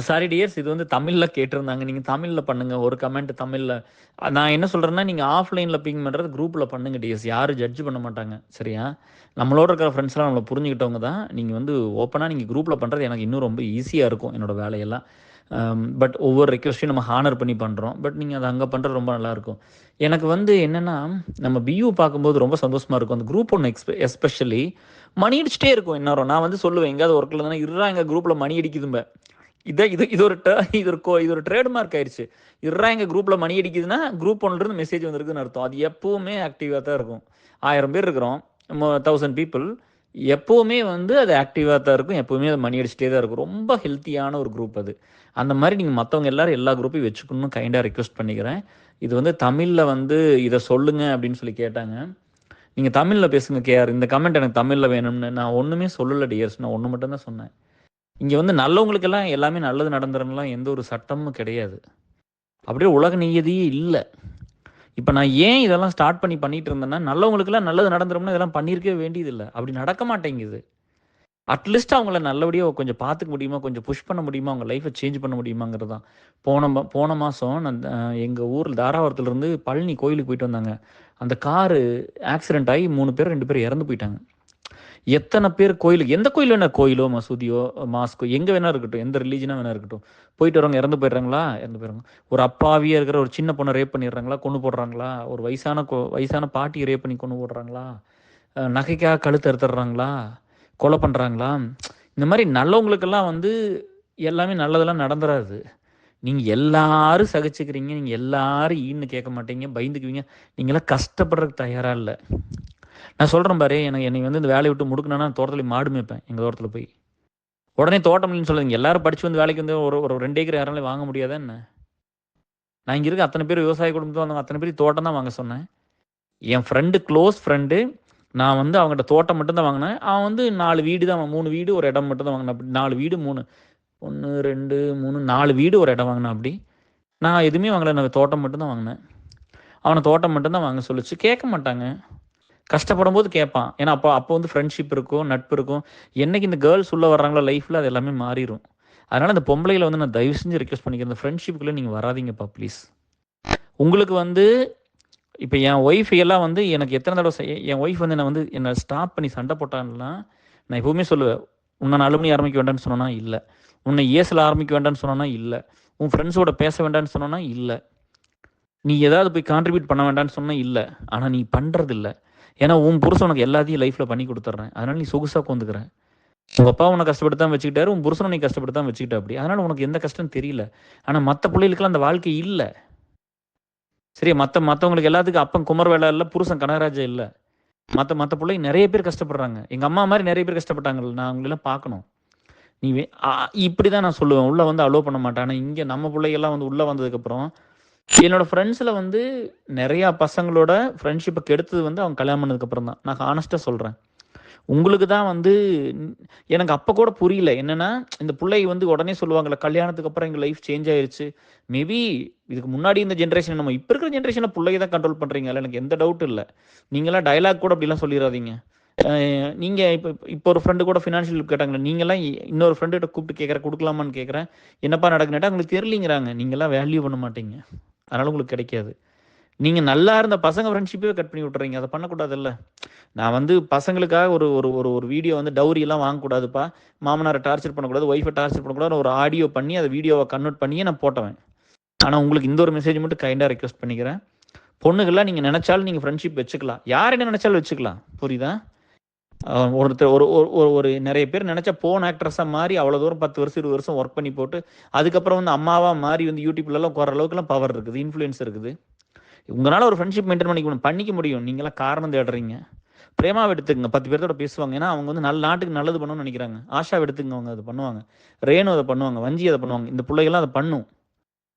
Sorry tears, இது வந்து தமிழ்ல கேட்டிருந்தாங்க. நீங்க தமிழ்ல பண்ணுங்க. ஒரு கமெண்ட் தமிழ்ல. நான் என்ன சொல்றேன்னா, நீங்க ஆஃப்லைன்ல பிங் பண்றது குரூப்ல பண்ணுங்க டியர்ஸ். யாரும் ஜட்ஜ் பண்ண மாட்டாங்க. சரியா? நம்மளோட இருக்கிற ஃப்ரெண்ட்ஸ்லாம் நம்மள புரிஞ்சுக்கிட்டவங்க தான். நீங்க வந்து ஓப்பனா நீங்க குரூப்ல பண்றது எனக்கு இன்னும் ரொம்ப ஈஸியா இருக்கும், என்னோட வேலையெல்லாம். பட் ஒவ்வொரு ரெக்வெஸ்ட்டையும் நம்ம ஹானர் பண்ணி பண்றோம். பட் நீங்க அத அங்க பண்றது ரொம்ப நல்லாயிருக்கும். எனக்கு வந்து என்னன்னா, நம்ம பியூ பார்க்கும்போது ரொம்ப சந்தோஷமா இருக்கும். அந்த குரூப் ஒண்ணு எஸ்பெஷலி மணி அடிச்சுட்டே இருக்கும் எந்நேரம். நான் வந்து சொல்லுவேன், எங்கேயாவது ஒர்க்ல இருந்தேன்னா, "இருடா எங்க குரூப்ல மணி அடிக்குதும்பேன்." இது ஒரு ட்ரேட்மார்க் ஆயிருச்சு. இருடா எங்க குரூப்ல மணி அடிக்குதுன்னா, குரூப் ஒன்லேருந்து மெசேஜ் வந்திருக்குன்னு அர்த்தம். அது எப்பவுமே ஆக்டிவா தான் இருக்கும். 1000 பேர் இருக்கிறோம். 1000 பீப்பிள். எப்பவுமே வந்து அது ஆக்டிவா தான் இருக்கும். எப்பவுமே அது மணி அடிச்சுட்டே தான் இருக்கும். ரொம்ப ஹெல்த்தியான ஒரு குரூப் அது. அந்த மாரி நீங்க மத்தவங்க எல்லாரும் எல்லா குரூப்பையும் வச்சுக்கணும்னு கைண்டா ரிக்வெஸ்ட் பண்ணிக்கிறேன். இது வந்து தமிழ்ல வந்து இத சொல்லுங்க அப்படின்னு சொல்லி கேட்டாங்க. நீங்க தமிழ்ல பேசுங்க கேஆர். இந்த கமெண்ட் எனக்கு தமிழ்ல வேணும்னு. நான் ஒண்ணுமே சொல்லல டியர்ஸ். நான் ஒண்ணு மட்டும் தான் சொன்னேன். இங்க வந்து நல்லவங்களுக்கெல்லாம் எல்லாமே நல்லது நடந்துரும்லாம் எந்த ஒரு சட்டமும் கிடையாது. அப்படியே உலக நியதியே இல்ல. இப்ப நான் ஏன் இதெல்லாம் ஸ்டார்ட் பண்ணிட்டு இருந்தேன்னா, நல்லவங்களுக்கெல்லாம் நல்லது நடந்துரும்னா இதெல்லாம் பண்ணியிருக்கவே வேண்டியதில்ல. அப்படி நடக்க மாட்டேங்குது. அட்லீஸ்ட் அவங்கள நல்லபடியா கொஞ்சம் பார்த்துக்க முடியுமா? கொஞ்சம் புஷ் பண்ண முடியுமா? அவங்க லைஃப்ப சேஞ்ச் பண்ண முடியுமாங்கிறது தான். போன மாசம் நான் எங்க ஊர்ல தாராபுரத்துலருந்து பழனி கோயிலுக்கு போயிட்டு வந்தாங்க. அந்த காரு ஆக்சிடென்ட் ஆயி 3 பேர் 2 பேர் இறந்து போயிட்டாங்க. எத்தனை பேர் கோயிலுக்கு எந்த கோயில் வேணா கோயிலோ, மசூதியோ, மாஸ்கோ எங்க வேணா இருக்கட்டும். எந்த ரிலீஜனா வேணா இருக்கட்டும். போயிட்டு வரவங்க இறந்து போயிடுறாங்களா? இறந்து போயிடுறாங்க. ஒரு அப்பாவியா இருக்கிற ஒரு சின்ன பொண்ண ரேப் பண்ணிடுறாங்களா? கொன்னு போடுறாங்களா? ஒரு வயசான பாட்டிய ரேப் பண்ணி கொன்னு போடுறாங்களா? நகைக்காக கழுத்த அறுத்துடுறாங்களா? கொலை பண்றாங்களா? இந்த மாரி நல்லவங்களுக்கெல்லாம் வந்து எல்லாமே நல்லதெல்லாம் நடந்துராது. நீங்க எல்லாரும் சகிச்சுக்கிறீங்க. நீங்க எல்லாரும் ஈன்னு கேட்க மாட்டீங்க. பயந்துக்குவீங்க. நீங்கலாம் கஷ்டப்படுறதுக்கு தயாரா இல்ல. நான் சொல்றேன் பாரு, என்னை வந்து இந்த வேலைய விட்டு முடுக்குனேன்னா தோட்டத்துல மாடு மேய்ப்பேன், எங்க தோட்டத்துல போய். உடனே தோட்டம் இல்லைன்னு சொல்லாதீங்க. எல்லாரும் படிச்சு வந்து வேலைக்கு வந்து ஒரு ஒரு 2 ஏக்கர் யாராலையும் வாங்க முடியாதா என்ன? நான் இங்க இருக்க அத்தனை பேர் விவசாய குடும்பத்துல வந்தவங்க அத்தனை பேரும் தோட்டம் தான் வாங்க சொன்னேன். என் ஃப்ரெண்டு, க்ளோஸ் ஃப்ரெண்டு. நான் வந்து அவன்கிட்ட தோட்டம் மட்டும் தான் வாங்குனேன். அவன் வந்து 4 வீடு தான் 3 வீடு, ஒரு இடம் மட்டும் தான் வாங்குனான். அப்படி 4 வீடு 3 1, 2, 3 4 வீடு, ஒரு இடம் வாங்குனான் அப்படி. நான் எதுவுமே வாங்கல. நான் தோட்டம் மட்டும் தான் வாங்குனேன். அவன தோட்டம் மட்டும் தான் வாங்க சொல்லுச்சு. கேட்க மாட்டாங்க. கஷ்டப்படும்போது கேட்பான். ஏன்னா, அப்போ அப்போ வந்து ஃப்ரெண்ட்ஷிப் இருக்கும், நட்பு இருக்கும். என்னைக்கு இந்த கேர்ள்ஸ் உள்ள வர்றாங்களோ லைஃப்ல, அது எல்லாமே மாறிரும். அதனால இந்த பொம்பளைகள வந்து நான் தயவு செஞ்சு ரிக்வெஸ்ட் பண்ணிக்கிறேன். இந்த ஃப்ரெண்ட்ஷிப்குள்ள நீங்க வராதீங்கப்பா ப்ளீஸ். உங்களுக்கு வந்து இப்ப என் ஒய்ஃப் எல்லாம் வந்து எனக்கு எத்தன தடவ என் ஒய்ஃப் வந்து என்ன ஸ்டாப் பண்ணி சண்டை போட்டான்னா, நான் எப்பவுமே சொல்லுவேன். உன்ன 4 மணி ஆரம்பிக்க வேண்டாம்னு சொன்னனா? இல்ல. உன்னை ஏசல ஆரம்பிக்க வேண்டாம்னு சொன்னனா? இல்ல. உன் ஃப்ரெண்ட்ஸோட பேச வேண்டாம்னு சொன்னனா? இல்ல. நீ ஏதாவது போய் கான்ட்ரிபியூட் பண்ண வேண்டாம்னு சொன்னா? இல்ல. ஆனா நீ பண்றதில்ல. ஏன்னா, உன் புருஷன் உனக்கு எல்லாத்தையும் லைஃப்ல பண்ணி குடுத்துடுறேன். அதனால நீ சொகுசா உட்காந்துக்கிற. உங்க அப்பா உன்னை கஷ்டப்பட்டு தான் வச்சுக்கிட்டாரு. உன் புருஷனும் நீ கஷ்டப்பட்டு தான் வச்சுக்கிட்ட அப்படி. அதனால உனக்கு எந்த கஷ்டமும் தெரியல. ஆனா மத்த புள்ளைகளுக்கெல்லாம் அந்த வாழ்க்கை இல்ல. சரியா? மத்தவங்களுக்கு எல்லாத்துக்கும் அப்பன் குமரவேலா இல்ல, புருஷன் கனகராஜா இல்ல. மத்த புள்ளைங்க நெறைய பேர் கஷ்டப்படுறாங்க. எங்க அம்மா மாரி நெறைய பேர் கஷ்டப்பட்டாங்கல்ல. நான் அவங்களெல்லாம் பார்க்கணும். நீ வே அ இப்படிதான் நான் சொல்லுவேன். உள்ள வந்து அலோ பண்ண மாட்டேன். ஆனா இங்க நம்ம புள்ளைகள்லாம் வந்து உள்ள வந்ததுக்கப்புறம், என்னோட ஃப்ரெண்ட்ஸ்ல வந்து நெறையா பசங்களோட ஃப்ரெண்ட்ஷிப்ப கெடுத்தது வந்து அவங்க கல்யாணம் பண்ணதுக்கப்புறம் தான். நான் ஹானஸ்ட்டா சொல்றேன். உங்களுக்கு தான் வந்து எனக்கு அப்ப கூட புரியல. என்னன்னா, இந்த புள்ளைக வந்து உடனே சொல்லுவாங்கல்ல, கல்யாணத்துக்கு அப்புறம் எங்க லைஃப் சேஞ்ச் ஆயிருச்சு. மேபி இதுக்கு முன்னாடி இந்த ஜெனரேஷன் நம்ம இப்ப இருக்கிற ஜெனரேஷன்ல புள்ளைக தான் கண்ட்ரோல் பண்றீங்க. அதுல எனக்கு எந்த டவுட்டும் இல்ல. நீங்கலாம் டயலாக் கூட அப்படிலாம் சொல்லிறாதீங்க. அ நீங்க இப்ப இப்ப ஒரு ஃப்ரெண்ட் கூட ஃபினான்ஷியல் ஹெல்ப் கேட்டாங்கல்ல, நீங்கலாம் இன்னொரு ஃப்ரெண்டுகிட்ட கூப்பிட்டு கேட்கிறேன், குடுக்கலாமான்னு கேட்கிறேன். என்னப்பா நடக்குதுன்னு கேட்டா, உங்களுக்கு தெரியலங்கிறாங்க. நீங்கலாம் வேல்யூ பண்ண மாட்டீங்க. அதனால உங்களுக்கு கிடைக்காது. நீங்க நல்லா இருந்த பசங்க ஃப்ரெண்ட்ஷிப்பே கட் பண்ணி விட்டுறீங்க. அத பண்ணக்கூடாதுல்ல. நான் வந்து பசங்களுக்காக ஒரு ஒரு ஒரு ஒரு வீடியோ வந்து டவுரி எல்லாம் வாங்கக்கூடாதுப்பா. மாமனார டார்ச்சர் பண்ணக்கூடாது, ஒய்ஃப டார்ச்சர் பண்ணக்கூடாதுன்னு ஒரு ஆடியோ பண்ணி, அத வீடியோவா கன்வெர்ட் பண்ணியே நான் போட்டவன். ஆனா உங்களுக்கு இந்த ஒரு மெசேஜ் மட்டும் கைண்டா ரிக்வெஸ்ட் பண்ணிக்கிறேன். பொண்ணுங்கலாம் நீங்க நெனச்சாலும் நீங்க ஃப்ரெண்ட்ஷிப் வச்சுக்கலாம். யார் என்ன நெனச்சாலும் வச்சுக்கலாம். புரியுதா? ஒருத்தர் ஒரு ஒரு ஒரு ஒரு நெறைய பேர் நெனச்சா போன் ஆக்ட்ரஸா மாறி அவ்வளோ தூரம் 10 வருஷம், 20 வருஷம் ஒர்க் பண்ணி போட்டு, அதுக்கப்புறம் வந்து அம்மாவா மாறி வந்து யூடியூப்லலாம் உட்கார்ற அளவுக்குலாம் பவர் இருக்குது. இன்ஃப்ளூயன்ஸ் இருக்குது. உங்களால ஒரு ஃப்ரெண்ட்ஷிப் மெயின்டெயின் பண்ணிக்க முடியும். நீங்கலாம் காரணம் தேடுறீங்க. பிரேமாவ எடுத்துக்கங்க. 10 பேர்த்தோட பேசுவாங்க. ஏன்னா, அவங்க வந்து நாட்டுக்கு நல்லது பண்ணணும்னு நெனைக்கிறாங்க. ஆஷாவ எடுத்துக்கங்க. அவங்க அத பண்ணுவாங்க. ரேணு அத பண்ணுவாங்க. வஞ்சி அத பண்ணுவாங்க. இந்த புள்ளைகலாம் அத பண்ணும்.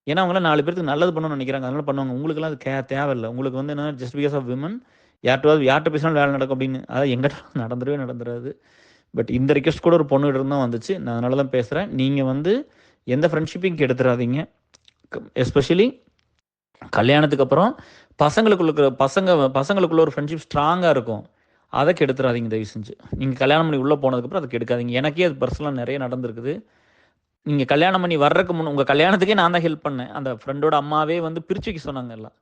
ஏன்னா, அவங்கலாம் 4 பேத்துக்கு நல்லது பண்ணணும்னு நெனைக்கிறாங்க. அதனால பண்ணுவாங்க. உங்களுக்கெல்லாம் அது தேவையில்ல. உங்களுக்கு வந்து என்னன்னா ஜஸ்ட் பிகாஸ் ஆஃப் விமன் யார்ட்ட பேசினாலும் வேலை நடக்கும் அப்படின்னு. அதாவது எங்கிட்ட நடந்துடவே நடந்துராது. பட் இந்த ரிக்வெஸ்ட் கூட ஒரு பொண்ணுகிட்ட இருந்து தான் வந்துச்சு. நான் அதனால தான் பேசுறேன். நீங்க வந்து எந்த ஃப்ரெண்ட்ஷிப்பையும் கெடுத்துறாதீங்க. எஸ்பெஷலி கல்யாணத்துக்கு அப்புறம் பசங்களுக்குள்ள ஒரு ஃப்ரெண்ட்ஷிப் ஸ்ட்ராங்கா இருக்கும். அத கெடுத்துறாதீங்க தயவு செஞ்சு. நீங்க கல்யாணம் பண்ணி உள்ள போனதுக்கப்புறம் அத கெடுக்காதீங்க. எனக்கே அது பர்சனலா நெறைய நடந்திருக்குது. நீங்கள் கல்யாணம் பண்ணி வர்றதுக்கு முன் உங்கள் கல்யாணத்துக்கே நான் தான் ஹெல்ப் பண்ணேன். அந்த ஃப்ரெண்டோட அம்மாவே வந்து பிரித்து வைக்க சொன்னாங்க எல்லாம்.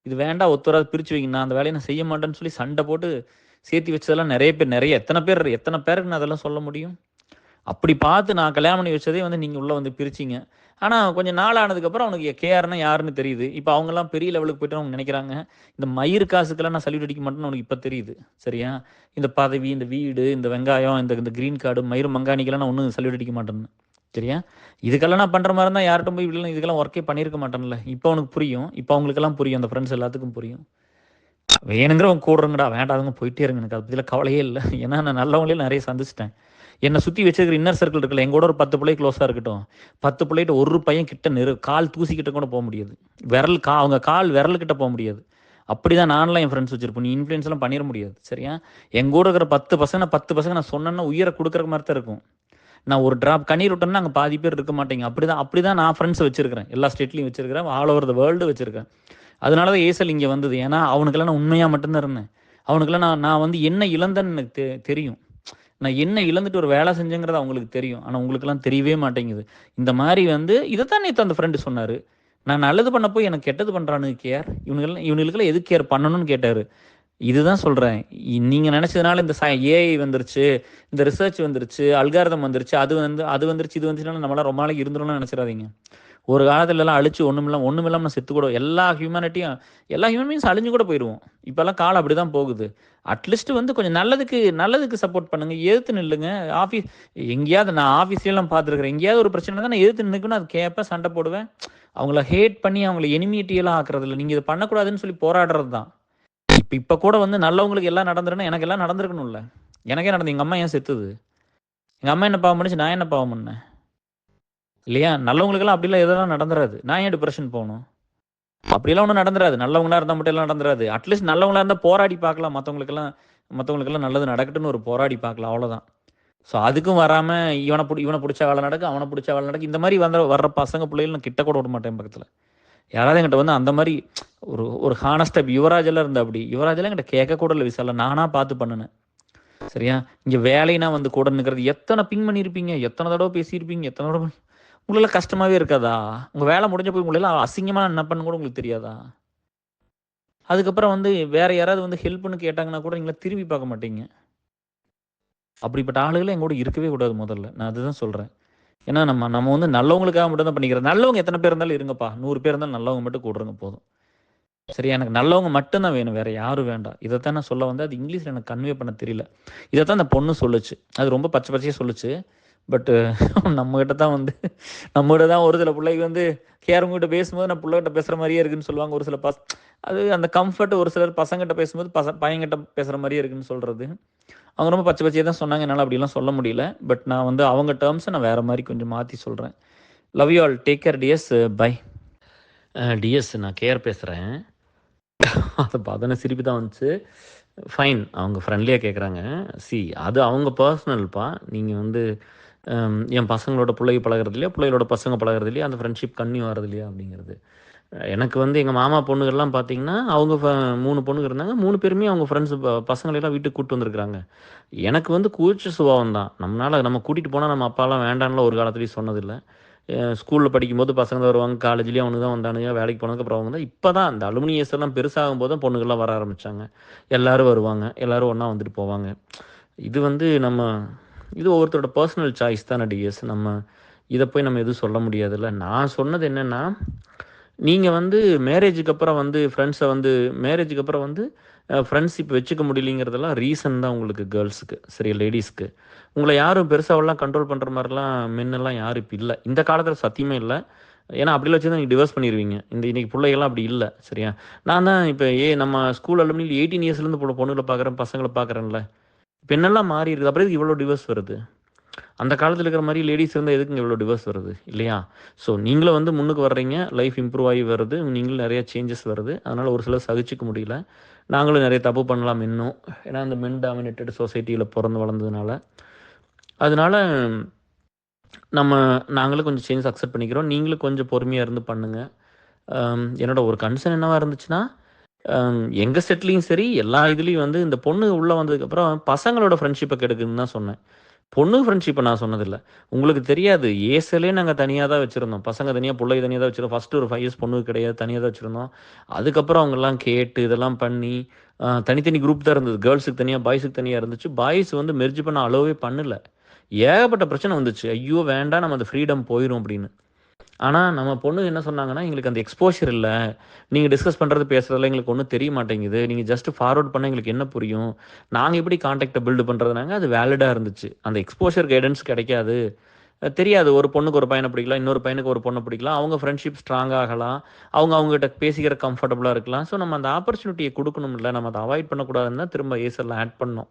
இது வேண்டாம் ஒத்துவராது பிரித்து வைங்க, நான் அந்த வேலையை நான் செய்ய மாட்டேன்னு சொல்லி சண்டை போட்டு சேர்த்து வச்சதெல்லாம் நிறைய பேர், எத்தனை பேருக்கு நான் அதெல்லாம் சொல்ல முடியும். அப்படி பார்த்து நான் கல்யாணம் பண்ணி வச்சதே வந்து நீங்கள் உள்ளே வந்து பிரிச்சிங்க. ஆனால் கொஞ்சம் நாள் ஆனதுக்கப்புறம் அவனுக்கு கேஆர்னா யாருன்னு தெரியுது. இப்போ அவங்கெல்லாம் பெரிய லெவலுக்கு போய்ட்டு அவங்க நினைக்கிறாங்க இந்த மயிர் காசுக்கெல்லாம் நான் சல்யூட் அடிக்க மாட்டேன்னு அவனுக்கு இப்போ தெரியுது. சரியா? இந்த பதவி, இந்த வீடு, இந்த வெங்காயம், இந்த க்ரீன் கார்டு, மயிர் மங்கானிக்கெல்லாம் நான் ஒன்றும் சல்யூட் அடிக்க மாட்டேன்னு. சரியா? இதுக்கெல்லாம் நான் பண்ணுற மாதிரி இருந்தால் யார்கிட்ட போய் இப்படிலாம் இதுக்கெல்லாம் ஒர்க்கே பண்ணியிருக்க மாட்டேன்ல. இப்போ அவனுக்கு புரியும், இப்போ அவங்களுக்கெல்லாம் புரியும், அந்த ஃப்ரெண்ட்ஸ் எல்லாத்துக்கும் புரியும். வேணுங்கிறவங்க கூடுறங்கடா, வேண்டாதவங்க போயிட்டே இருங்க, எனக்கு அதை பற்றியில் கவலையே இல்லை. ஏன்னா நான் நல்லவங்களே நிறைய சந்திச்சிட்டேன். என்னை சுற்றி வச்சுருக்கிற இன்னர் சர்க்கிள் இருக்குல்ல, எங்கூட ஒரு 10 பிள்ளை க்ளோஸாக இருக்கட்டும், 10 பிள்ளைகிட்ட ஒரு பையன் கிட்ட கால் தூசிக்கிட்ட கூட போக முடியாது. அவங்க கால் விரல்கிட்ட போக முடியாது. அப்படி தான் நான்லாம் என் ஃப்ரெண்ட்ஸ் வச்சுருப்பேன். நீ இன்ஃப்ளூயன்ஸ்லாம் பண்ணிட முடியாது. சரியா? எங்கள் கூட இருக்கிற 10 பசங்க நான் சொன்னேன்னா உயிரை கொடுக்குற மாதிரி தான் இருக்கும். நான் ஒரு ட்ராப் கண்ணீர் விட்டேன்னா அங்கே பாதி பேர் இருக்க மாட்டேங்க. அப்படி தான் நான் ஃப்ரெண்ட்ஸ் வச்சுருக்கிறேன். எல்லா ஸ்டேட்லேயும் வச்சுருக்கிறேன், ஆல் ஓவர் த வேர்ல்டு வச்சுருக்கேன். அதனால தான் ஏசல் இங்கே வந்தது. ஏன்னா அவனுக்கெல்லாம் நான் உண்மையாக மட்டும்தான் இருந்தேன். அவனுக்கெல்லாம் நான் வந்து என்ன இழந்தேன்னு எனக்கு தெரியும். நான் என்ன இழந்துட்டு ஒரு வேலை செஞ்சேங்கிறது அவங்களுக்கு தெரியும். ஆனால் உங்களுக்கெல்லாம் தெரியவே மாட்டேங்குது. இந்த மாதிரி வந்து இதைத்தான் நேற்று அந்த ஃப்ரெண்டு சொன்னார். நான் நல்லது பண்ணப்போ எனக்கு கெட்டது பண்ணுறானு கேர், இவனுங்களுக்கெல்லாம் எது கேர் பண்ணணும்னு கேட்டார். இதுதான் சொல்கிறேன், நீங்கள் நினச்சதுனால இந்த ஏஐ வந்துருச்சு, இந்த ரிசர்ச் வந்துருச்சு, அல்காரிதம் வந்துருச்சு, அது வந்துருச்சு, இது வந்துச்சுனால நம்மளாம் ரொம்ப நாளைக்கு இருந்துரும்னு நினச்சிடாதீங்க. ஒரு காலத்துலலாம் அழிச்சு ஒன்றுமில்லாமல் நான் செத்து கூட எல்லா ஹியூமன் மீன்ஸ் அழிஞ்சு கூட போயிடுவோம். இப்போல்லாம் காலம் அப்படி தான் போகுது. அட்லீஸ்ட் வந்து கொஞ்சம் நல்லதுக்கு சப்போர்ட் பண்ணுங்கள், எதிர்த்து நில்லுங்க. எங்கேயாவது நான் ஆஃபீஸ்லாம் பார்த்துருக்குறேன், எங்கேயாவது ஒரு பிரச்சனை தான் நான் எதிர்த்து நிற்கணும், அது கேட்பேன், சண்டை போடுவேன். அவங்கள ஹேட் பண்ணி அவங்கள எனிமிட்டியெல்லாம் ஆக்குறது இல்லை, நீங்கள் இதை பண்ணக்கூடாதுன்னு சொல்லி போராடுறது தான். இப்போ கூட வந்து நல்லவங்களுக்கு எல்லாம் நடந்துருன்னா எனக்கு எல்லாம் நடந்திருக்கணும்ல. எனக்கே நடந்து, எங்கள் அம்மா ஏன் செத்துது? எங்கள் அம்மா என்ன பாவம் பண்ணிச்சு, நான் என்ன பாவம் பண்ணேன்? இல்லையா? நல்லவங்களுக்கெல்லாம் அப்படிலாம் எதெல்லாம் நடந்துராது. நான் ஏன் டிப்ரெஷன் போகணும்? அப்படிலாம் ஒன்றும் நடந்துராது. நல்லவங்களா இருந்தால் மட்டும் எல்லாம் நடந்துராது. அட்லீஸ்ட் நல்லவங்களா இருந்தால் போராடி பார்க்கலாம், மற்றவங்களுக்கெல்லாம் நல்லது நடக்கட்டுன்னு ஒரு போராடி பார்க்கலாம், அவ்வளோதான். ஸோ அதுக்கும் வராமல் இவனை பிடிச்ச வேலை நடக்கு, அவனை பிடிச்ச வேலை நடக்கு, இந்த மாதிரி வர்ற பசங்க பிள்ளைகள் நான் கிட்ட கூட விட மாட்டேன் பக்கத்தில். யாராவது என்கிட்ட வந்து அந்த மாதிரி ஒரு ஹானஸ்டாக யுவராஜெல்லாம் இருந்தால், அப்படி யுவராஜெல்லாம் என்கிட்ட கேட்கக்கூட இல்லை விசால, நானாக பார்த்து பண்ணினேன். சரியா? இங்கே வேலைனா வந்து கூட நிற்கிறது, எத்தனை பிங் பண்ணியிருப்பீங்க, எத்தனை தடவை பேசியிருப்பீங்க, எத்தனை தடவை உங்களெல்லாம் கஷ்டமாகவே இருக்காதா? உங்கள் வேலை முடிஞ்ச போய் உங்களெல்லாம் அசிங்கமாக என்ன பண்ணு கூட உங்களுக்கு தெரியாதா? அதுக்கப்புறம் வந்து வேறு யாராவது வந்து ஹெல்ப்னு கேட்டாங்கன்னா கூட நீங்களே திரும்பி பார்க்க மாட்டீங்க. அப்படிப்பட்ட ஆளுகளை எங்கூட இருக்கவே கூடாது முதல்ல. நான் அதுதான் சொல்கிறேன். ஏன்னா நம்ம வந்து நல்லவங்களுக்காக மட்டும் தான் பண்ணிக்கிறோம். நல்லவங்க எத்தனை பேர் இருந்தாலும் இருங்கப்பா, 100 பேர் இருந்தாலும் நல்லவங்க மட்டும் கூடுறங்க போதும். சரி, எனக்கு நல்லவங்க மட்டும்தான் வேணும், வேறு யாரும் வேண்டாம். இதைத்தான் நான் சொல்ல வந்து அது இங்கிலீஷில் எனக்கு கன்வே பண்ண தெரியல. இதைத்தான் அந்த பொண்ணு சொல்லுச்சு. அது ரொம்ப பச்சையாக சொல்லுச்சு. பட்டு நம்மகிட்ட தான் ஒரு சில பிள்ளைக்கு வந்து கேரவங்ககிட்ட பேசும்போது நான் பிள்ளைகிட்ட பேசுகிற மாதிரியே இருக்குன்னு சொல்லுவாங்க. ஒரு சில அது அந்த கம்ஃபர்ட் ஒரு சிலர் பசங்கிட்ட பேசும்போது பையன்கிட்ட பேசுகிற மாதிரியே இருக்குன்னு சொல்கிறது. அவங்க ரொம்ப பச்சையாக தான் சொன்னாங்க, என்னால் அப்படிலாம் சொல்ல முடியல. பட் நான் வந்து அவங்க டேர்ம்ஸை நான் வேறு மாதிரி கொஞ்சம் மாற்றி சொல்கிறேன். Love you all, take care DS, bye. DS, நான் கேர் பேசுகிறேன். அதை பார்த்தோன்னே சிரிப்பு தான் வந்துச்சு. ஃபைன், அவங்க ஃப்ரெண்ட்லியாக கேட்குறாங்க. அது அவங்க பர்சனல்ப்பா. நீங்கள் வந்து என் பசங்களோட பழகிறது இல்லையா, பிள்ளைகளோட பசங்க பழகிறது இல்லையா, அந்த ஃப்ரெண்ட்ஷிப் கன்னியூ ஆகிறது இல்லையா அப்படிங்கிறது. எனக்கு வந்து எங்கள் மாமா பொண்ணுகள்லாம் பார்த்தீங்கன்னா அவங்க 3 பொண்ணுங்க இருந்தாங்க. 3 பேருமே அவங்க ஃப்ரெண்ட்ஸு பசங்களெல்லாம் வீட்டுக்கு கூப்பிட்டு வந்திருக்கிறாங்க. எனக்கு வந்து கூச்ச சுபாவம் தான். நம்ம கூட்டிகிட்டு போனால் நம்ம அப்பாலாம் வேண்டான்லாம் ஒரு காலத்துலேயும் சொன்னதில்லை. ஸ்கூலில் படிக்கும்போது பசங்க தான் வருவாங்க, காலேஜ்லேயும் அவனுக்கு தான் வந்தானுங்க, வேலைக்கு போனதுக்கப்புறம் அவங்க தான். இப்போ தான் அந்த அலுமினி இயர்ஸ் எல்லாம் பெருசாகும் போது தான் பொண்ணுகள்லாம் வர ஆரம்பித்தாங்க. எல்லோரும் வருவாங்க, எல்லோரும் ஒன்றா வந்துட்டு போவாங்க. இது வந்து இது ஒவ்வொருத்தரோட பர்சனல் சாய்ஸ் தானே டிஎஸ். இதை போய் நம்ம எதுவும் சொல்ல முடியாதுல்ல. நான் சொன்னது என்னென்னா, நீங்கள் வந்து மேரேஜுக்கு அப்புறம் வந்து ஃப்ரெண்ட்ஷிப் வச்சுக்க முடியலைங்கிறதெல்லாம் ரீசன் தான் உங்களுக்கு, கேர்ள்ஸுக்கு. சரி, லேடிஸ்க்கு உங்களை யாரும் பெருசாவெல்லாம் கண்ட்ரோல் பண்ணுற மாதிரிலாம் மென்னெல்லாம் யாரும் இப்போ இல்லை. இந்த காலத்தில் சத்தியமே இல்லை. ஏன்னா அப்படிலாம் வச்சு தான் நீங்கள் டிவோர்ஸ் பண்ணிடுவீங்க. இன்றைக்கி பிள்ளைகள்லாம் அப்படி இல்லை. சரியா? நான் தான் இப்போ நம்ம ஸ்கூல் அலுமினியில் 18 இயர்ஸ்லேருந்து பொண்ணுகளை பார்க்குறேன், பசங்களை பார்க்குறேன்ல. இப்போ என்னெல்லாம் மாறி இருக்குது, அப்புறம் எதுக்கு இவ்வளோ டிவோர்ஸ் வருது? அந்த காலத்தில் இருக்கிற மாதிரி லேடிஸ் இருந்தால் எதுக்குங்க இவ்வளோ டிவோர்ஸ் வருது இல்லையா? ஸோ நீங்களும் வந்து முன்னுக்கு வர்றீங்க, லைஃப் இம்ப்ரூவ் ஆகி வருது, நீங்களும் நிறைய சேஞ்சஸ் வருது. அதனால் ஒரு சிலர் சகிச்சிக்க முடியல. நாங்களும் நிறைய தப்பு பண்ணலாம் இன்னும். ஏன்னா அந்த மென் டாமினேட்டட் சொசைட்டியில் பிறந்து வளர்ந்ததுனால. அதனால் நாங்களும் கொஞ்சம் சேஞ்சஸ் அக்செப்ட் பண்ணிக்கிறோம். நீங்களும் கொஞ்சம் பொறுமையாக இருந்து பண்ணுங்கள். என்னோட ஒரு கன்சர்ன் என்னவாக இருந்துச்சுன்னா, எங்கள் செட்லேயும் சரி எல்லா இதுலேயும் வந்து இந்த பொண்ணு உள்ளே வந்ததுக்கப்புறம் பசங்களோட ஃப்ரெண்ட்ஷிப்பை கெடுக்குதுன்னு தான் சொன்னேன். பொண்ணு ஃப்ரெண்ட்ஷிப்பை நான் சொன்னதில்ல. உங்களுக்கு தெரியாது. ஏசலே நாங்க தனியா தான் வச்சிருந்தோம். பசங்க தனியா, புள்ளைக தனியா தான் வச்சிருந்தோம். ஃபர்ஸ்ட்டு ஒரு 5 இயர்ஸ் பொண்ணுங்க கிடையாது. தனியா தான் வச்சிருந்தோம். அதுக்கப்புறம் அவங்கலாம் கேட்டு, இதெல்லாம் பண்ணி, தனித்தனி குரூப் தான் இருந்தது. கேர்ல்ஸுக்கு தனியா, பாய்ஸுக்கு தனியா இருந்துச்சு. பாய்ஸ் வந்து மெர்ஜ் பண்ண அலோவே பண்ணல. ஏகப்பட்ட பிரச்சனை வந்துச்சு. ஐயோ! வேண்டாம் நம்ம அந்த ஃப்ரீடம் போயிரும் அப்படின்னு. ஆனா, நம்ம பொண்ணுங்க என்ன சொன்னாங்கன்னா, "எங்களுக்கு அந்த எக்ஸ்போஷர் இல்ல. நீங்க டிஸ்கஸ் பண்றது, பேசுறதெல்லாம் எங்களுக்கு ஒண்ணும் தெரிய மாட்டேங்குது. நீங்க ஜஸ்ட் ஃபார்வர்ட் பண்ணா எங்களுக்கு என்ன புரியும்? நாங்க எப்படி கான்டாக்ட்ட பில்ட் பண்றதுனாங்க?" அது வேலிடா இருந்துச்சு. அந்த எக்ஸ்போஷர் கைடன்ஸ் கிடைக்காது. தெரியாது. ஒரு பொண்ணுக்கு ஒரு பையன பிடிக்கலாம். இன்னொரு பையனுக்கு ஒரு பொண்ண பிடிக்கலாம். அவங்க ஃப்ரெண்ட்ஷிப் ஸ்ட்ராங்கா ஆகலாம். அவங்க அவங்ககிட்ட பேசிக்கிற கம்ஃபர்டபுளா இருக்கலாம். ஸோ நம்ம அந்த ஆப்பர்ச்சுனிட்டிய குடுக்கணும்ல. நம்ம அத அவாய்ட் பண்ணக்கூடாதுன்னு தான் திரும்ப ஏசர்ல ஆட் பண்ணோம்.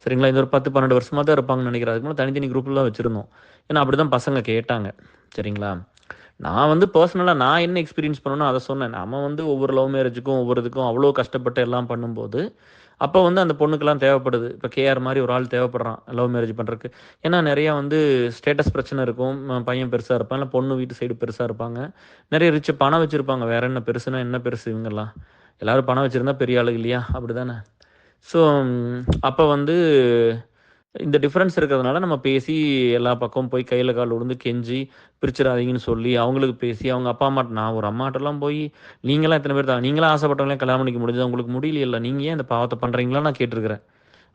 சரிங்களா? இது ஒரு 10, 12 வருஷமா தான் இருப்பாங்கன்னு நெனைக்கிறேன். அதுக்கு முன்னாடி தனித்தனி குரூப்ல தான் வச்சிருந்தோம். ஏன்னா, அப்படிதான் பசங்க கேட்டாங்க. சரிங்களா? நான் வந்து பர்சனலா நான் என்ன எக்ஸ்பீரியன்ஸ் பண்ணேனோ அத சொன்னேன். நம்ம வந்து ஒவ்வொரு லவ் மேரேஜுக்கும், ஒவ்வொரு இதுக்கும் அவ்வளோ கஷ்டப்பட்டு எல்லாம் பண்ணும்போது, அப்ப வந்து அந்த பொண்ணுக்கெல்லாம் தேவைப்படுது. இப்ப கேஆர் மாரி ஒரு ஆள் தேவைப்படுறான், லவ் மேரேஜ் பண்றதுக்கு. ஏன்னா நெறையா வந்து ஸ்டேட்டஸ் பிரச்சனை இருக்கும். பையன் பெருசா இருப்பான், இல்ல பொண்ணு வீட்டு சைடு பெருசா இருப்பாங்க. நெறைய பணம் வச்சிருப்பாங்க. வேற என்ன பெருசுனா என்ன பெருசு இவங்கலாம்? எல்லாரும் பணம் வச்சிருந்தா பெரிய ஆளுங்க இல்லையா? அப்படிதானே? ஸோ, அப்ப வந்து இந்த டிஃபரன்ஸ் இருக்கிறதுனால நம்ம பேசி எல்லா பக்கமும் போய் கையில கால்ல விழுந்து கெஞ்சி, பிரிச்சிராதீங்கன்னு சொல்லி, அவங்களுக்கு பேசி, அவங்க அப்பா அம்மாட்ட நான் ஒரு அம்மாட்டலாம் போய், "நீங்கலாம் எத்தன பேர் தான் நீங்கலாம் ஆசைப்பட்டவங்கள கல்யாணம் பண்ணிக்க முடிஞ்சதா? உங்களுக்கு முடியலையல்ல. நீங்க ஏன் இந்த பாவத்த பண்றீங்கலாம்?" நான் கேட்டுருக்கிறேன்.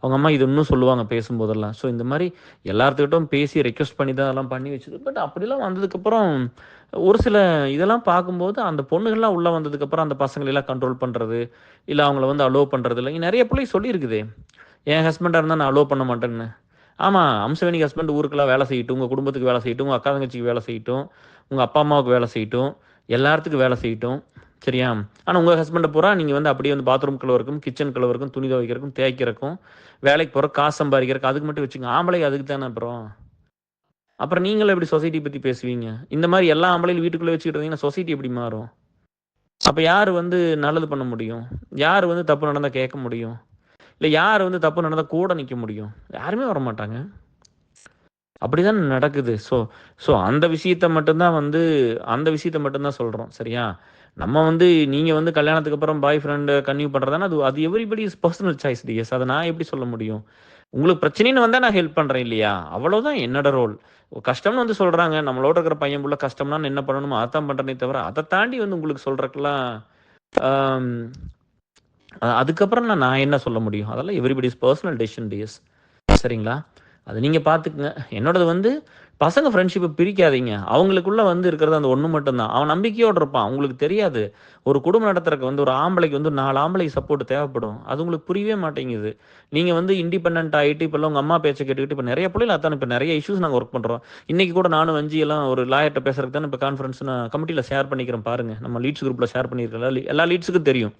அவங்க அம்மா இது இன்னும் சொல்லுவாங்க பேசும்போதெல்லாம். ஸோ இந்த மாரி எல்லார்த்துக்கிட்டும் பேசி ரெக்வெஸ்ட் பண்ணி தான் அதெல்லாம் பண்ணி வச்சது. பட் அப்படிலாம் வந்ததுக்கப்புறம், ஒரு சில இதெல்லாம் பார்க்கும்போது, அந்த பொண்ணுகள்லாம் உள்ள வந்ததுக்கப்புறம் அந்த பசங்களெல்லாம் கண்ட்ரோல் பண்றது, இல்ல அவங்கள வந்து அலோவ் பண்றது இல்ல. நெறைய புள்ளைங்க சொல்லியிருக்குதே. என் ஹஸ்பண்டா இருந்தா நான் அலோவ் பண்ண மாட்டேன்னு. ஆமா, அம்சவேணி ஹஸ்பண்ட் ஊருக்கெல்லாம் வேலை செய்யட்டும், உங்க குடும்பத்துக்கு வேலை செய்யட்டும், உங்க அக்கா தங்கச்சிக்கு வேலை செய்யட்டும், உங்க அப்பா அம்மாவுக்கு வேலை செய்யட்டும், எல்லாத்துக்கும் வேலை செய்யட்டும். சரியா? ஆனா உங்க ஹஸ்பண்ட பூரா நீங்க வந்து அப்படியே வந்து பாத்ரூம் கழுவுறதுக்கும், கிச்சன் கழுவுறதுக்கும், துணி துவைக்கிறதுக்கும், தேய்க்கிறதுக்கும், வேலைக்கு போறதுக்கு, காசு சம்பாதிக்கிறதுக்கு அதுக்கு மட்டும் வச்சுங்க. ஆம்பளைங்க அதுக்கு தானே அப்புறம். அப்புறம் நீங்களும் எப்படி சொசைட்டி பத்தி பேசுவீங்க? இந்த மாரி எல்லா ஆம்பளையும் வீட்டுக்குள்ள வச்சுக்கிட்டு இருந்தீங்கன்னா சொசைட்டி எப்படி மாறும்? அப்ப யாரு வந்து நல்லது பண்ண முடியும்? யாரு வந்து தப்பு நடந்தா கேட்க முடியும்? இல்ல யாரு வந்து தப்பு நடந்தா கூட நிக்க முடியும்? யாருமே வரமாட்டாங்க. அப்படிதான் நடக்குது. ஸோ ஸோ அந்த விஷயத்த மட்டும் தான் சொல்றோம். சரியா? நம்ம வந்து நீங்க வந்து கல்யாணத்துக்கு அப்புறம் பாய் ஃப்ரெண்ட் கன்டின்யூ பண்றதுனா, அது அது எவரிபடிஸ் பெர்சனல் சாய்ஸ் டிஎஸ். அத நான் எப்படி சொல்ல முடியும்? உங்களுக்கு பிரச்சனைன்னு வந்தா நான் ஹெல்ப் பண்றேன் இல்லையா? அவ்வளோதான் என்னோட ரோல். கஷ்டம்னு வந்து சொல்றாங்க. நம்மளோட இருக்கிற பையன் புள்ள கஷ்டம்னா நான் என்ன பண்ணணுமோ அதத்தான் பண்றேனே தவிர, அத தாண்டி வந்து உங்களுக்கு சொல்றதுக்கெல்லாம், ஆம், அதுக்கப்புறம் நான் என்ன சொல்ல முடியும்? அதெல்லாம் எவரிபடிஸ் பெர்சனல் டெசிஷன் டிஎஸ். சரிங்களா? அது நீங்க பார்த்துக்கங்க. என்னோடது வந்து பசங்க ஃப்ரெண்ட்ஷிப்ப பிரிக்காதீங்க. அவங்களுக்குள்ள வந்து இருக்கிறது அந்த ஒண்ணு மட்டும் தான். அவன் நம்பிக்கையோட இருப்பான். உங்களுக்கு தெரியாது. ஒரு குடும்பம் நடத்துறதுக்கு வந்து ஒரு ஆம்பளைக்கு வந்து 4 ஆம்பளைக்கு சப்போர்ட் தேவைப்படும். அது உங்களுக்கு புரியவே மாட்டேங்குது. நீங்க வந்து இண்டிபெண்டன்ட் ஆயிட்டு இப்பல்லாம் உங்க அம்மா பேச்ச கேட்டுக்கிட்டு இப்ப நெறைய புள்ளைகள் அதானே இப்ப நெறைய இஷ்யூஸ் நாங்க வொர்க் பண்றோம். இன்னைக்கு கூட நானும் வஞ்சி எல்லாம் ஒரு லாயர்ட்ட பேசுறதுக்கு தானே இப்ப கான்ஃபரன்ஸ் நான் கமிட்டில ஷேர் பண்ணிக்கிறேன் பாருங்க. நம்ம லீட்ஸ் குரூப்ல ஷேர் பண்ணியிருக்கேன்ல. எல்லா லீட்ஸுக்கும் தெரியும்.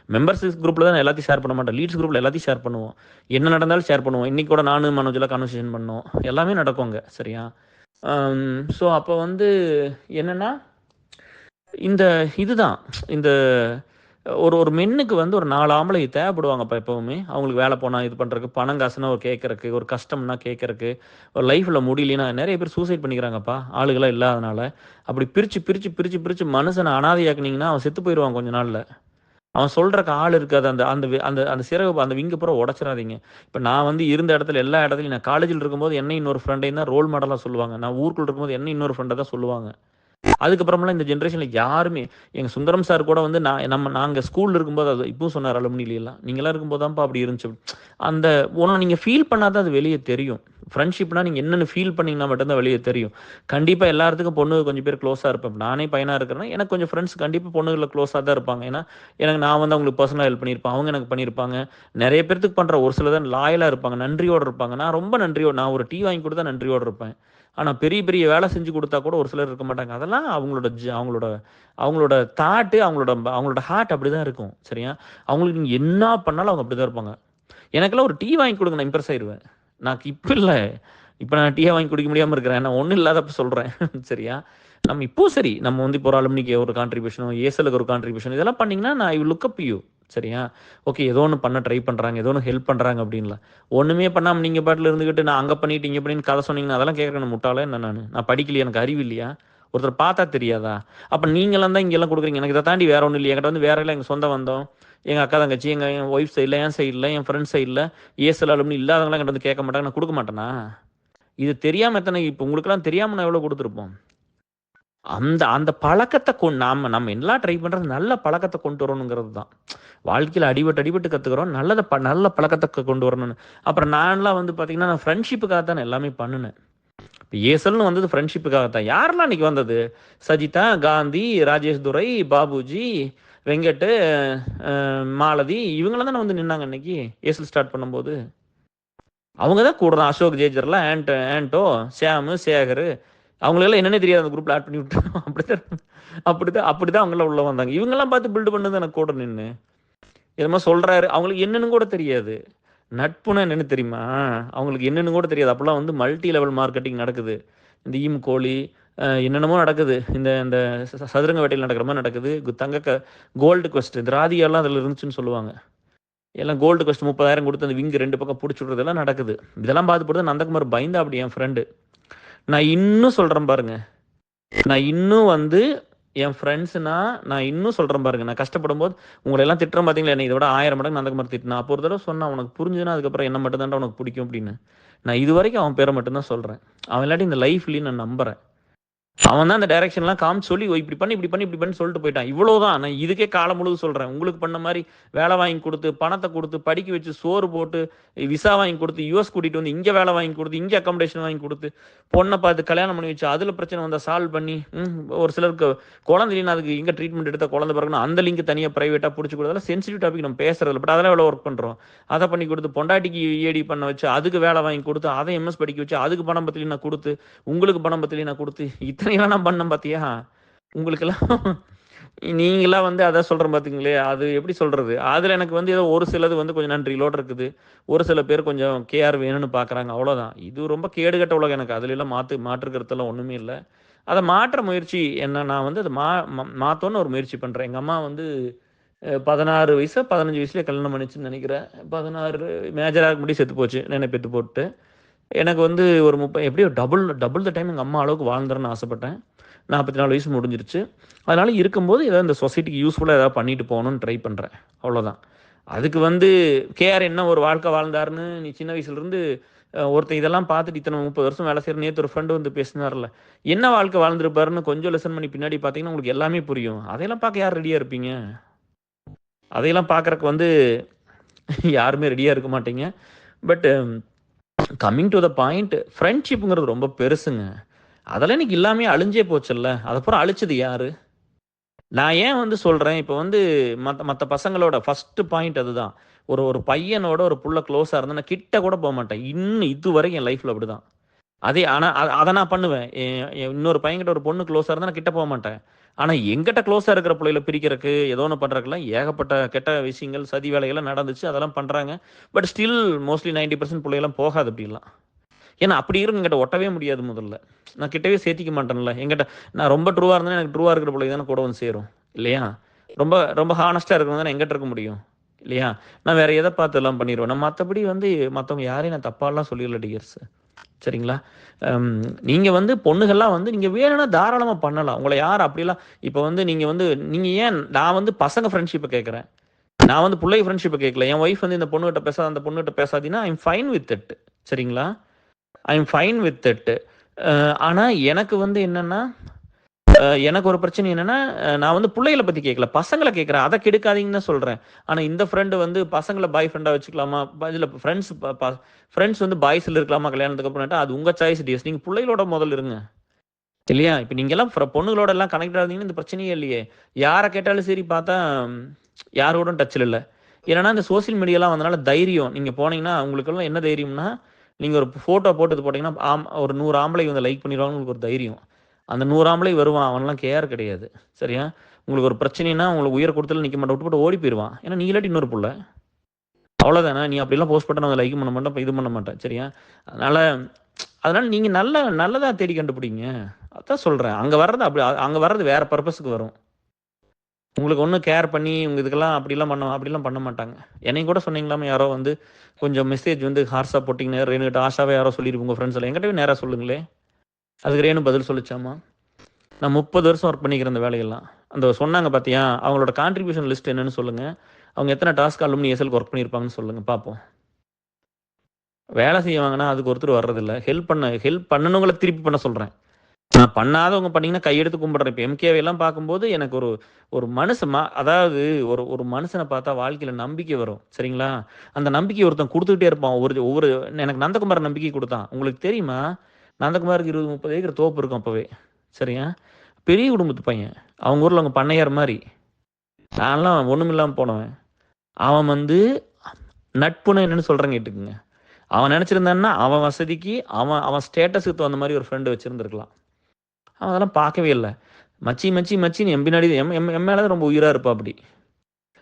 மெம்பர்ஸ் குரூப்ல தான் எல்லாத்தையும் ஷேர் பண்ண மாட்டோம். லீட்ஸ் குரூப்ல எல்லாத்தையும் ஷேர் பண்ணுவோம். என்ன நடந்தாலும் ஷேர் பண்ணுவோம். இன்னைக்கு கூட நானும் மனோஜ்லாம் கான்வர்சேஷன் பண்ணோம். எல்லாமே நடக்கும் அங்க. சரியா? ஸோ அப்ப வந்து என்னன்னா, இந்த இதுதான். இந்த ஒரு ஒரு மென்னுக்கு வந்து ஒரு 4 ஆம்பளைங்க தேவைப்படுவாங்கப்பா எப்பவுமே. அவங்களுக்கு வேலை போனா இது பண்றதுக்கு, பணம் காசுனா ஒரு கேட்கறக்கு, ஒரு கஷ்டம்னா கேட்கறக்கு, ஒரு லைஃப்ல முடியலைன்னா நெறைய பேர் சூசைட் பண்ணிக்கிறாங்கப்பா. ஆளுங்கலாம் இல்லாதனால. அப்படி பிரிச்சு, பிரிச்சு, பிரிச்சு, பிரிச்சு மனுஷன அனாதையாக்குனீங்கன்னா, அவன் செத்து போயிருவான் கொஞ்ச நாள்ல. அவன் சொல்றக்கு ஆள் இருக்காது. அந்த அந்த அந்த அந்த சிறகு அந்த விங்க பூரா உடைச்சிறாதீங்க. இப்ப நான் வந்து இருந்த இடத்துல எல்லா இடத்துலயும் நான் காலேஜ்ல இருக்கும்போது என்னையும் இன்னொரு ஃப்ரெண்டையும் தான் ரோல் மாடலா சொல்லுவாங்க. நான் ஊருக்குள்ள இருக்கும்போது என்னையும் இன்னொரு ஃப்ரெண்ட தான் சொல்லுவாங்க. அதுக்கப்புறமெல்லாம் இந்த ஜெனரேஷன்ல யாருமே எங்க சுந்தரம் சார் கூட வந்து நாங்க ஸ்கூல்ல இருக்கும்போது அது இப்பவும் சொன்னாரு அலுமினிலலாம். நீங்கலாம் இருக்கும்போது தான்ப்பா அப்படி இருந்துச்சு. அந்த நீங்க ஃபீல் பண்ணா தான் அது வெளிய தெரியும். ஃப்ரெண்ட்ஷிப்னா நீங்க என்னன்னு ஃபீல் பண்ணீங்கன்னா மட்டும் தான் வெளிய தெரியும். கண்டிப்பா எல்லாத்துக்கும் பொண்ணுங்க கொஞ்சம் பேர் க்ளோஸா இருப்பேன். நானே பையனா இருக்கிறேன்னா, எனக்கு கொஞ்சம் ஃப்ரெண்ட்ஸ் கண்டிப்பா பொண்ணுங்கள்ல க்ளோஸா தான் இருப்பாங்க. ஏன்னா, எனக்கு நான் வந்து அவங்களுக்கு பெர்சனலா ஹெல்ப் பண்ணியிருப்பேன். அவங்க எனக்கு பண்ணியிருப்பாங்க. நெறைய பேத்துக்கு பண்ற ஒரு சிலர் தான் லாயலா இருப்பாங்க. நன்றியோட இருப்பாங்க. நான் ரொம்ப நன்றியோட நான் ஒரு டீ வாங்கி குடுத்தா நன்றியோட இருப்பேன். ஆனா, பெரிய பெரிய வேலை செஞ்சு குடுத்தா கூட ஒரு சிலர் இருக்க மாட்டாங்க. அதெல்லாம் அவங்களோட அவங்களோட தாட்டு, அவங்களோட ஹார்ட் அப்படிதான் இருக்கும். சரியா? அவங்களுக்கு நீங்க என்ன பண்ணாலும் அவங்க அப்படிதான் இருப்பாங்க. எனக்கெல்லாம் ஒரு டீ வாங்கி குடுங்க நான் இம்ப்ரெஸ் ஆயிருவேன். நான் இப்ப இல்ல. இப்ப நான் டீயே வாங்கி குடிக்க முடியாம இருக்கிறேன். நான் ஒண்ணும் இல்லாதப்ப சொல்றேன். சரியா? நம்ம இப்பவும் சரி. நம்ம வந்து இப்போ ஒரு அலுமினிக்கு ஒரு கான்ட்ரிபியூஷனோ, ஏசலுக்கு ஒரு கான்ட்ரிபியூஷன் இதெல்லாம் பண்ணீங்கன்னா, நான் I will look up you. சரியா? ஓகே ஏதோ ஒண்ணு பண்ண ட்ரை பண்றாங்க. ஏதோ ஒண்ணு ஹெல்ப் பண்றாங்க அப்படின்லாம். ஒண்ணுமே பண்ணாம நீங்க பாட்டுல இருந்துகிட்டு, நான் அங்க பண்ணிட்டு, இங்க பண்ணின்னு கதை சொன்னீங்கன்னா, அதெல்லாம் கேட்கற நான் முட்டாளா என்ன நானு? நான் படிக்கலையா? எனக்கு அறிவு இல்லையா? ஒருத்தர் பார்த்தா தெரியாதா? அப்ப நீங்கலாம் தான் இங்கெல்லாம் குடுக்குறீங்க. எனக்கு இத தாண்டி வேற ஒண்ணும் இல்லையே. என்கிட்ட வந்து வேற எல்லாம் எங்க சொந்த பந்தம், எங்க அக்கா தங்கச்சி, என் ஒய்ஃப் சைடுல, என் சைடுல, என் ஃப்ரெண்ட் சைடுல, ஏஎஸ்எல் அலுமினி இல்லாதவங்கலாம் என்கிட்ட வந்து கேட்க மாட்டாங்க. நான் குடுக்க மாட்டேனா? இது தெரியாம எத்தனை இப்போ உங்களுக்கெல்லாம் தெரியாம நான் எவ்வளோ கொடுத்துருப்போம். அந்த அந்த பழக்கத்த நாம நம்ம எல்லாம் ட்ரை பண்றது நல்ல பழக்கத்த கொண்டு வரணுங்கிறது தான். வாழ்க்கையில அடிபட்டு, அடிபட்டு கத்துக்கிறோம். நல்ல பழக்கத்த கொண்டு வரணும்னு. அப்புறம் நான்லாம் வந்து பார்த்தீங்கன்னா, நான் ஃப்ரெண்ட்ஷிப்புக்காக தான் நான் எல்லாமே பண்ணுனேன். இப்ப ஏசல்னு வந்தது ஃப்ரெண்ட்ஷிப்புக்காக தான். யாரெல்லாம் அன்னைக்கு வந்தது? சஜிதா, காந்தி, ராஜேஷ் துரை, பாபுஜி, வெங்கட்டு, மாலதி இவங்கலாம் தானே வந்து நின்னாங்க அன்னைக்கு ஏசல் ஸ்டார்ட் பண்ணும்போது. அவங்க தான் கூட தான். அசோக் ஜேஜர்லாம், ஆண்டோ, ஷியாமு, சேகர் அவங்களெல்லாம் என்னன்னே தெரியாது அந்த குரூப்ல ஆட் பண்ணி விட்டுருவோம். அப்படிதான் அவங்களாம் உள்ள வந்தாங்க. இவங்கெல்லாம் பார்த்து பில்டு பண்ணது எனக்கு கூட நின்று என்னமோ சொல்றாரு. அவங்களுக்கு என்னன்னு கூட தெரியாது. நட்புனா என்னன்னு தெரியுமா? அவங்களுக்கு என்னன்னு கூட தெரியாது. அப்போல்லாம் வந்து மல்டி லெவல் மார்க்கெட்டிங் நடக்குது. இந்த கோழி என்னென்னமோ நடக்குது. இந்த இந்த சதுரங்க வேட்டையில் நடக்கிற மாதிரி நடக்குது. கோல்டு கொஸ்ட் இந்த ராதியெல்லாம் அதில் இருந்துச்சுன்னு சொல்லுவாங்க. எல்லாம் கோல்டு கொஸ்ட் 30,000 கொடுத்து அந்த விங்கு 2 பக்கம் பிடிச்சி விட்றதெல்லாம் நடக்குது. இதெல்லாம் பார்த்து போட்டு நந்தகுமார் பயந்தா அப்படி என் ஃப்ரெண்டு. நான் இன்னும் சொல்கிறேன் பாருங்க. நான் இன்னும் வந்து என் ஃப்ரெண்ட்ஸ்னா நான் இன்னும் சொல்கிறேன் பாருங்க. நான் கஷ்டப்படும் போது உங்களை எல்லாம் திட்டுறேன் பார்த்தீங்களா, என்னை இதை விட 1000 மடங்கு நந்தகுமார் திட்டினா. அப்போ ஒரு தடவை சொன்னா உனக்கு புரிஞ்சுதுன்னா அதுக்கப்புறம் என்ன மட்டும் தான்டா உனக்கு பிடிக்கும் அப்படின்னு. நான் இது வரைக்கும் அவன் பேரை மட்டும்தான் சொல்கிறேன். அவன் இல்லாட்டி இந்த லைஃப்லேயும் நான் நம்புகிறேன். அவன் தான் அந்த டைரக்ஷன்லாம் காமிச்சு சொல்லி இப்படி பண்ணி சொல்லிட்டு போயிட்டான். இவ்வளோதான். நான் இதுக்கே காலம் முழுது சொல்கிறேன். உங்களுக்கு பண்ண மாதிரி வேலை வாங்கி கொடுத்து, பணத்தை கொடுத்து, படிக்க வச்சு, சோறு போட்டு, விசா வாங்கி கொடுத்து, யூஎஸ் கூட்டிகிட்டு வந்து இங்கே வேலை வாங்கி கொடுத்து, இங்கே அக்காமடேஷன் வாங்கி கொடுத்து, பொண்ணை பார்த்து கல்யாணம் பண்ணி வச்சு, அதில் பிரச்சனை வந்தால் சால்வ் பண்ணி, ஒரு சிலருக்கு குழந்தை இல்லைன்னா அதுக்கு எங்கே ட்ரீட்மெண்ட் எடுத்தால் குழந்தை பிறகுனா அந்த லிங்க் தனியாக ப்ரைவேட்டாக பிடிச்சி கொடுத்ததெல்லாம் சென்சிட்டிவ் டாபிக் நம்ம பேசுறது. பட் அதெல்லாம் எவ்வளோ ஒர்க் பண்ணுறோம். அதை பண்ணி கொடுத்து பொண்டாட்டிக்கு ஏடி பண்ண வச்சு, அதுக்கு வேலை வாங்கி கொடுத்து, அதை எம்எஸ் படிக்க வச்சு, அதுக்கு பணம் பத்திலி நான் கொடுத்து, உங்களுக்கு பணம் பத்திலி நான் கொடுத்து, இத்தனையெல்லாம் நான் பண்ணேன் பார்த்தியா? உங்களுக்கெல்லாம் நீங்களாம் வந்து அதை சொல்கிறேன் பார்த்திங்களே, அது எப்படி சொல்கிறது? அதில் எனக்கு வந்து ஏதோ ஒரு சிலது வந்து கொஞ்சம் நன்றிகளோடு இருக்குது. ஒரு சில பேர் கொஞ்சம் கேஆர் வேணும்னு பார்க்குறாங்க. அவ்வளோதான். இது ரொம்ப கேடுகட்ட உலகம். எனக்கு அதிலெல்லாம் மாற்றுக்கிறதெல்லாம் ஒன்றுமே இல்லை. அதை மாற்ற முயற்சி என்ன, நான் வந்து அதை மாற்றோன்னு ஒரு முயற்சி பண்ணுறேன். எங்கள் அம்மா வந்து 16 வயசு 15 வயசுலேயே கல்யாணம் பண்ணிச்சுன்னு நினைக்கிறேன். 16 மேஜராக முடி செத்து போச்சு நினைப்பெத்து போட்டு. எனக்கு வந்து ஒரு எப்படியோ டபுள் த டைம் எங்கள் அம்மா அளவுக்கு வாழ்ந்துறேன்னு ஆசைப்பட்டேன். 44 வயசு முடிஞ்சிருச்சு. அதனால் இருக்கும்போது ஏதாவது இந்த சொசைட்டிக்கு யூஸ்ஃபுல்லாக ஏதாவது பண்ணிட்டு போகணுன்னு ட்ரை பண்ணுறேன். அவ்வளோதான். அதுக்கு வந்து கேஆர் என்ன ஒரு வாழ்க்கை வாழ்ந்தாருன்னு நீ சின்ன வயசுலேருந்து ஒருத்தன் இதெல்லாம் பார்த்துட்டு இத்தனை 30 வருஷம் வேலை செய்கிற நேற்று ஒரு ஃப்ரெண்டு வந்து பேசினார்ல, என்ன வாழ்க்கை வாழ்ந்துருப்பாருன்னு கொஞ்சம் லெசன் பண்ணி பின்னாடி பார்த்தீங்கன்னா உங்களுக்கு எல்லாமே புரியும். அதையெல்லாம் பார்க்க யார் ரெடியாக இருப்பீங்க? அதையெல்லாம் பார்க்குறக்கு வந்து யாருமே ரெடியாக இருக்க மாட்டீங்க. But coming to the point, ஃப்ரெண்ட்ஷிப்புங்கிறது ரொம்ப பெருசுங்க. அதெல்லாம் இன்னைக்கு எல்லாமே அழிஞ்சே போச்சுல்ல. அதுக்கப்புறம் அழிச்சது யாரு? நான் ஏன் வந்து சொல்கிறேன், இப்போ வந்து மற்ற பசங்களோட ஃபஸ்ட்டு பாயிண்ட் அதுதான். ஒரு பையனோட ஒரு புள்ள க்ளோஸாக இருந்தால் நான் கிட்ட கூட போக மாட்டேன். இன்னும் இது வரைக்கும் என் லைஃப்பில் அப்படி தான். அதே ஆனால் அதை நான் பண்ணுவேன். இன்னொரு பையன்கிட்ட ஒரு பொண்ணு க்ளோஸாக இருந்தால் நான் கிட்ட போக மாட்டேன். ஆனால் எங்கிட்ட க்ளோஸாக இருக்கிற பிள்ளைகளை பிரிக்கிறதுக்கு ஏதோ ஒன்று பண்ணுறதுக்குலாம் ஏகப்பட்ட கெட்ட விஷயங்கள், சதி வேலைகள்லாம் நடந்துச்சு. அதெல்லாம் பண்ணுறாங்க. பட் ஸ்டில் மோஸ்ட்லி 90% பிள்ளைகள்லாம் போகாது அப்படிலாம். ஏன்னா அப்படி இருக்கும் எங்கிட்ட ஒட்டவே முடியாது. முதல்ல நான் கிட்டவே சேர்த்திக்க மாட்டேன்ல. எங்கிட்ட நான் ரொம்ப ட்ரூவாக இருந்தேன்னா எனக்கு ட்ரூவாக இருக்கிற பிள்ளை தானே கூட வந்து சேரும் இல்லையா? ரொம்ப ரொம்ப ஹானஸ்ட்டாக இருக்கணும் தானே எங்கிட்ட இருக்க முடியும் இல்லையா? நான் வேறு எதை பார்த்து எல்லாம் பண்ணிடுவேன். நான் மற்றபடி வந்து மற்றவங்க யாரையும் நான் தப்பாலாம் சொல்லிடல டியர்ஸ். சரிங்களா? நீங்கள் வந்து பொண்ணுகள்லாம் வந்து நீங்கள் வேணும்னா தாராளமாக பண்ணலாம். உங்களை யார் அப்படிலாம் இப்போ வந்து நீங்கள் ஏன் நான் வந்து பசங்க ஃப்ரெண்ட்ஷிப்பை கேட்குறேன். நான் வந்து பிள்ளை ஃப்ரெண்ட்ஷிப்பை கேட்கல. என் ஒய்ஃப் வந்து இந்த பொண்ணுகிட்ட பேசாத அந்த பொண்ணுகிட்ட பேசாதீங்கன்னா ஐம் ஃபைன் வித் இட். சரிங்களா? I'm fine with it. ஆனால் எனக்கு வந்து என்னென்னா, எனக்கு ஒரு பிரச்சனை என்னென்னா, நான் வந்து பிள்ளைகளை பற்றி கேட்கல, பசங்களை கேட்குறேன். அதை கெடுக்காதீங்கன்னு தான் சொல்கிறேன். ஆனால் இந்த ஃப்ரெண்டு வந்து பசங்களை பாய் ஃப்ரெண்டாக வச்சுக்கலாமா, இதில் ஃப்ரெண்ட்ஸ் வந்து பாய்ஸில் இருக்கலாமா கல்யாணத்துக்கு அப்புறம், அது உங்கள் சாய்ஸ் டிஎஸ். நீங்கள் பிள்ளைகளோட முதல்ல இருங்க இல்லையா? இப்போ நீங்கள்லாம் பொண்ணுகளோட எல்லாம் கனெக்ட் ஆகுதுன்னு இந்த பிரச்சனையே இல்லையே. யாரை கேட்டாலும் சரி பார்த்தா யாரோட டச்சில் இல்லை. ஏன்னா இந்த சோசியல் மீடியாலாம் வந்தனால தைரியம். நீங்கள் போனீங்கன்னா உங்களுக்கெல்லாம் என்ன தைரியம்னா, நீங்கள் ஒரு ஃபோட்டோ போட்டு போட்டிங்கன்னா ஒரு 100 ஆம்பளை வந்து லைக் பண்ணிடுவாங்க. உங்களுக்கு ஒரு தைரியம். அந்த 100 ஆம்பளை வருவான், அவனெலாம் கேர் கிடையாது. சரியா? உங்களுக்கு ஒரு பிரச்சனைனா உங்களுக்கு உயிரை கொடுத்துல நிற்க மாட்டேன், விட்டு ஓடி போயிடுவான். ஏன்னா நீ இல்லாட்டி இன்னொரு புள்ள அவ்வளோதானே. நீ அப்படிலாம் போஸ்ட் பண்ண நான் லைக் பண்ண மாட்டேன், இது பண்ண மாட்டேன். சரியா? அதனால் நீங்கள் நல்லதாக தேடி கண்டுபிடிங்க. அதான் சொல்கிறேன். அங்கே வர்றது வேறு பர்பஸுக்கு வரும். உங்களுக்கு ஒன்றும் கேர் பண்ணி உங்கள் இதுக்கெல்லாம் அப்படிலாம் பண்ண மாட்டாங்க. என்னையும் கூட சொன்னீங்களாமே யாரோ வந்து கொஞ்சம் மெசேஜ் வந்து ஹார்ஸாக போட்டிங்கன்னா ரேணுகிட்ட ஆஷாவே யாரோ சொல்லியிருப்போம் உங்கள் ஃப்ரெண்ட்ஸ் எல்லாம். என்கிட்டவே நேராக சொல்லுங்களே. அதுக்கு ரேணு பதில் சொல்லிச்சாமா, நான் 30 வருஷம் ஒர்க் பண்ணிக்கிறேன் அந்த வேலையெல்லாம். அந்த சொன்னாங்க பார்த்தியா, அவங்களோட கான்ட்ரிபியூஷன் லிஸ்ட் என்னன்னு சொல்லுங்கள், அவங்க எத்தனை டாஸ்க் அலுமினி எஸ்எல்க்கு ஒர்க் பண்ணியிருப்பாங்கன்னு சொல்லுங்கள் பார்ப்போம். வேலை செய்வாங்கன்னா அதுக்கு ஒருத்தர் வர்றதில்ல. ஹெல்ப் பண்ணணுங்கள திருப்பி பண்ண சொல்றேன். நான் பண்ணாதவங்க பண்ணீங்கன்னா கையெடுத்து கும்பிடுறேன். இப்ப எம்கேவைலாம் பார்க்கும்போது எனக்கு ஒரு ஒரு மனுஷன் அதாவது ஒரு ஒரு மனுஷன பார்த்தா வாழ்க்கையில நம்பிக்கை வரும். சரிங்களா? அந்த நம்பிக்கைய ஒருத்தன் குடுத்துக்கிட்டே இருப்பான். ஒவ்வொரு எனக்கு நந்தகுமார் நம்பிக்கை குடுத்தான். உங்களுக்கு தெரியுமா? நந்தகுமாருக்கு 20, 30 ஏக்கர் தோப்பு இருக்கும் அப்பவே. சரியா? பெரிய குடும்பத்து பையன். அவங்க ஊர்ல அவங்க பண்ணையார் மாரி. நான்லாம் ஒண்ணுமில்லாம போனவன். அவன் வந்து நட்புன்னு என்னன்னு சொல்றேன் கேட்டுக்கங்க. அவன் நெனச்சிருந்தான்னா, அவன் வசதிக்கு அவன் அவன் ஸ்டேட்டஸ்க்கு தகுந்த மாரி ஒரு ஃப்ரெண்ட் வச்சிருந்திருக்கலாம். அவன் அதெல்லாம் பார்க்கவே இல்ல. மச்சி, மச்சி, மச்சின்னு என் பின்னாடி எம் எம் என் மேல தான் ரொம்ப உயிரா இருப்பாப்படி.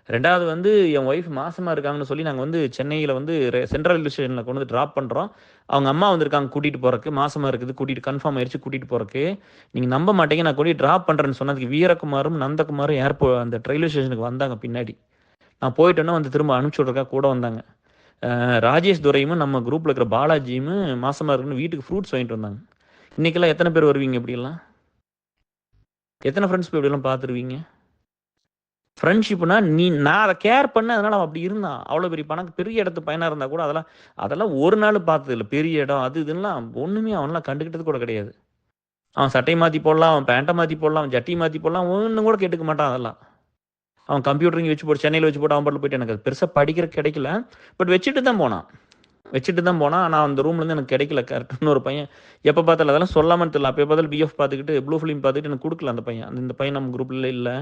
2வது வந்து என் ஒய்ஃப் மாசமா இருக்காங்கன்னு சொல்லி நாங்க வந்து சென்னையில வந்து சென்ட்ரல் ரயில்வே ஸ்டேஷன்ல கொண்டு வந்து டிராப் பண்றோம். அவங்க அம்மா வந்திருக்காங்க கூட்டிட்டு போறக்கு. மாசமா இருக்குது. கன்ஃபார்ம் ஆயிருச்சு கூட்டிட்டு போறக்கு. நீங்க நம்ப மாட்டீங்க. நான் கொண்டு போய் டிராப் பண்றேன்னு சொன்னதுக்கு வீரகுமாரும், நந்தகுமாரும் அந்த ரயில்வே ஸ்டேஷனுக்கு வந்தாங்க பின்னாடி. நான் போயிட்டேன்னா வந்து திரும்ப அனுப்பிச்சு விட்றதுக்காக கூட வந்தாங்க. ராஜேஷ் துரையும் நம்ம குரூப்ல இருக்கிற பாலாஜியும் மாசமா இருக்குன்னு வீட்டுக்கு ஃப்ரூட்ஸ் வாங்கிட்டு வந்தாங்க. இன்னைக்கெல்லாம் எத்தனை பேர் வருவீங்க இப்படியெல்லாம்? எத்தனை ஃப்ரெண்ட்ஸ் போய் இப்படியெல்லாம் பார்த்துருவீங்க? ஃப்ரெண்ட்ஷிப்னா நான் அதை கேர் பண்ணேன். அதனால அவன் அப்படி இருந்தான். அவ்வளோ பெரிய பெரிய இடத்து பையனா இருந்தா கூட அதெல்லாம் அதெல்லாம் ஒரு நாள் பார்த்தது இல்ல. பெரிய இடம் அது இதுலாம் ஒண்ணுமே அவன்லாம் கண்டுக்கிட்டது கூட கிடையாது. அவன் சட்டை மாத்தி போடலாம், அவன் பேண்ட்டை மாத்தி போடலாம், அவன் ஜட்டி மாத்தி போடலாம். ஒண்ணும் கூட கேட்டுக்க மாட்டான் அதெல்லாம். அவன் கம்ப்யூட்டர் இங்க வச்சு போட்டு சென்னையில வச்சு போட்டு அவன் பாட்டுல போயிட்டு எனக்கு அது பெருசா படிக்கிறதுக்கு கிடைக்கல. பட் வச்சுட்டு தான் போனான். நான் அந்த ரூம்லேருந்து எனக்கு கிடைக்கல. கரெக்டான ஒரு பையன் எப்போ பார்த்தாலும் அதெல்லாம் சொல்லாமல் தெரியல. அப்போ பார்த்தாலும் பிஎஃப் பார்த்துக்கிட்டு ப்ளூ ஃபிலிம் பார்த்துட்டு எனக்கு கொடுக்கல அந்த பையன். இந்த பையன் நம்ம குரூப்பில் இல்லை.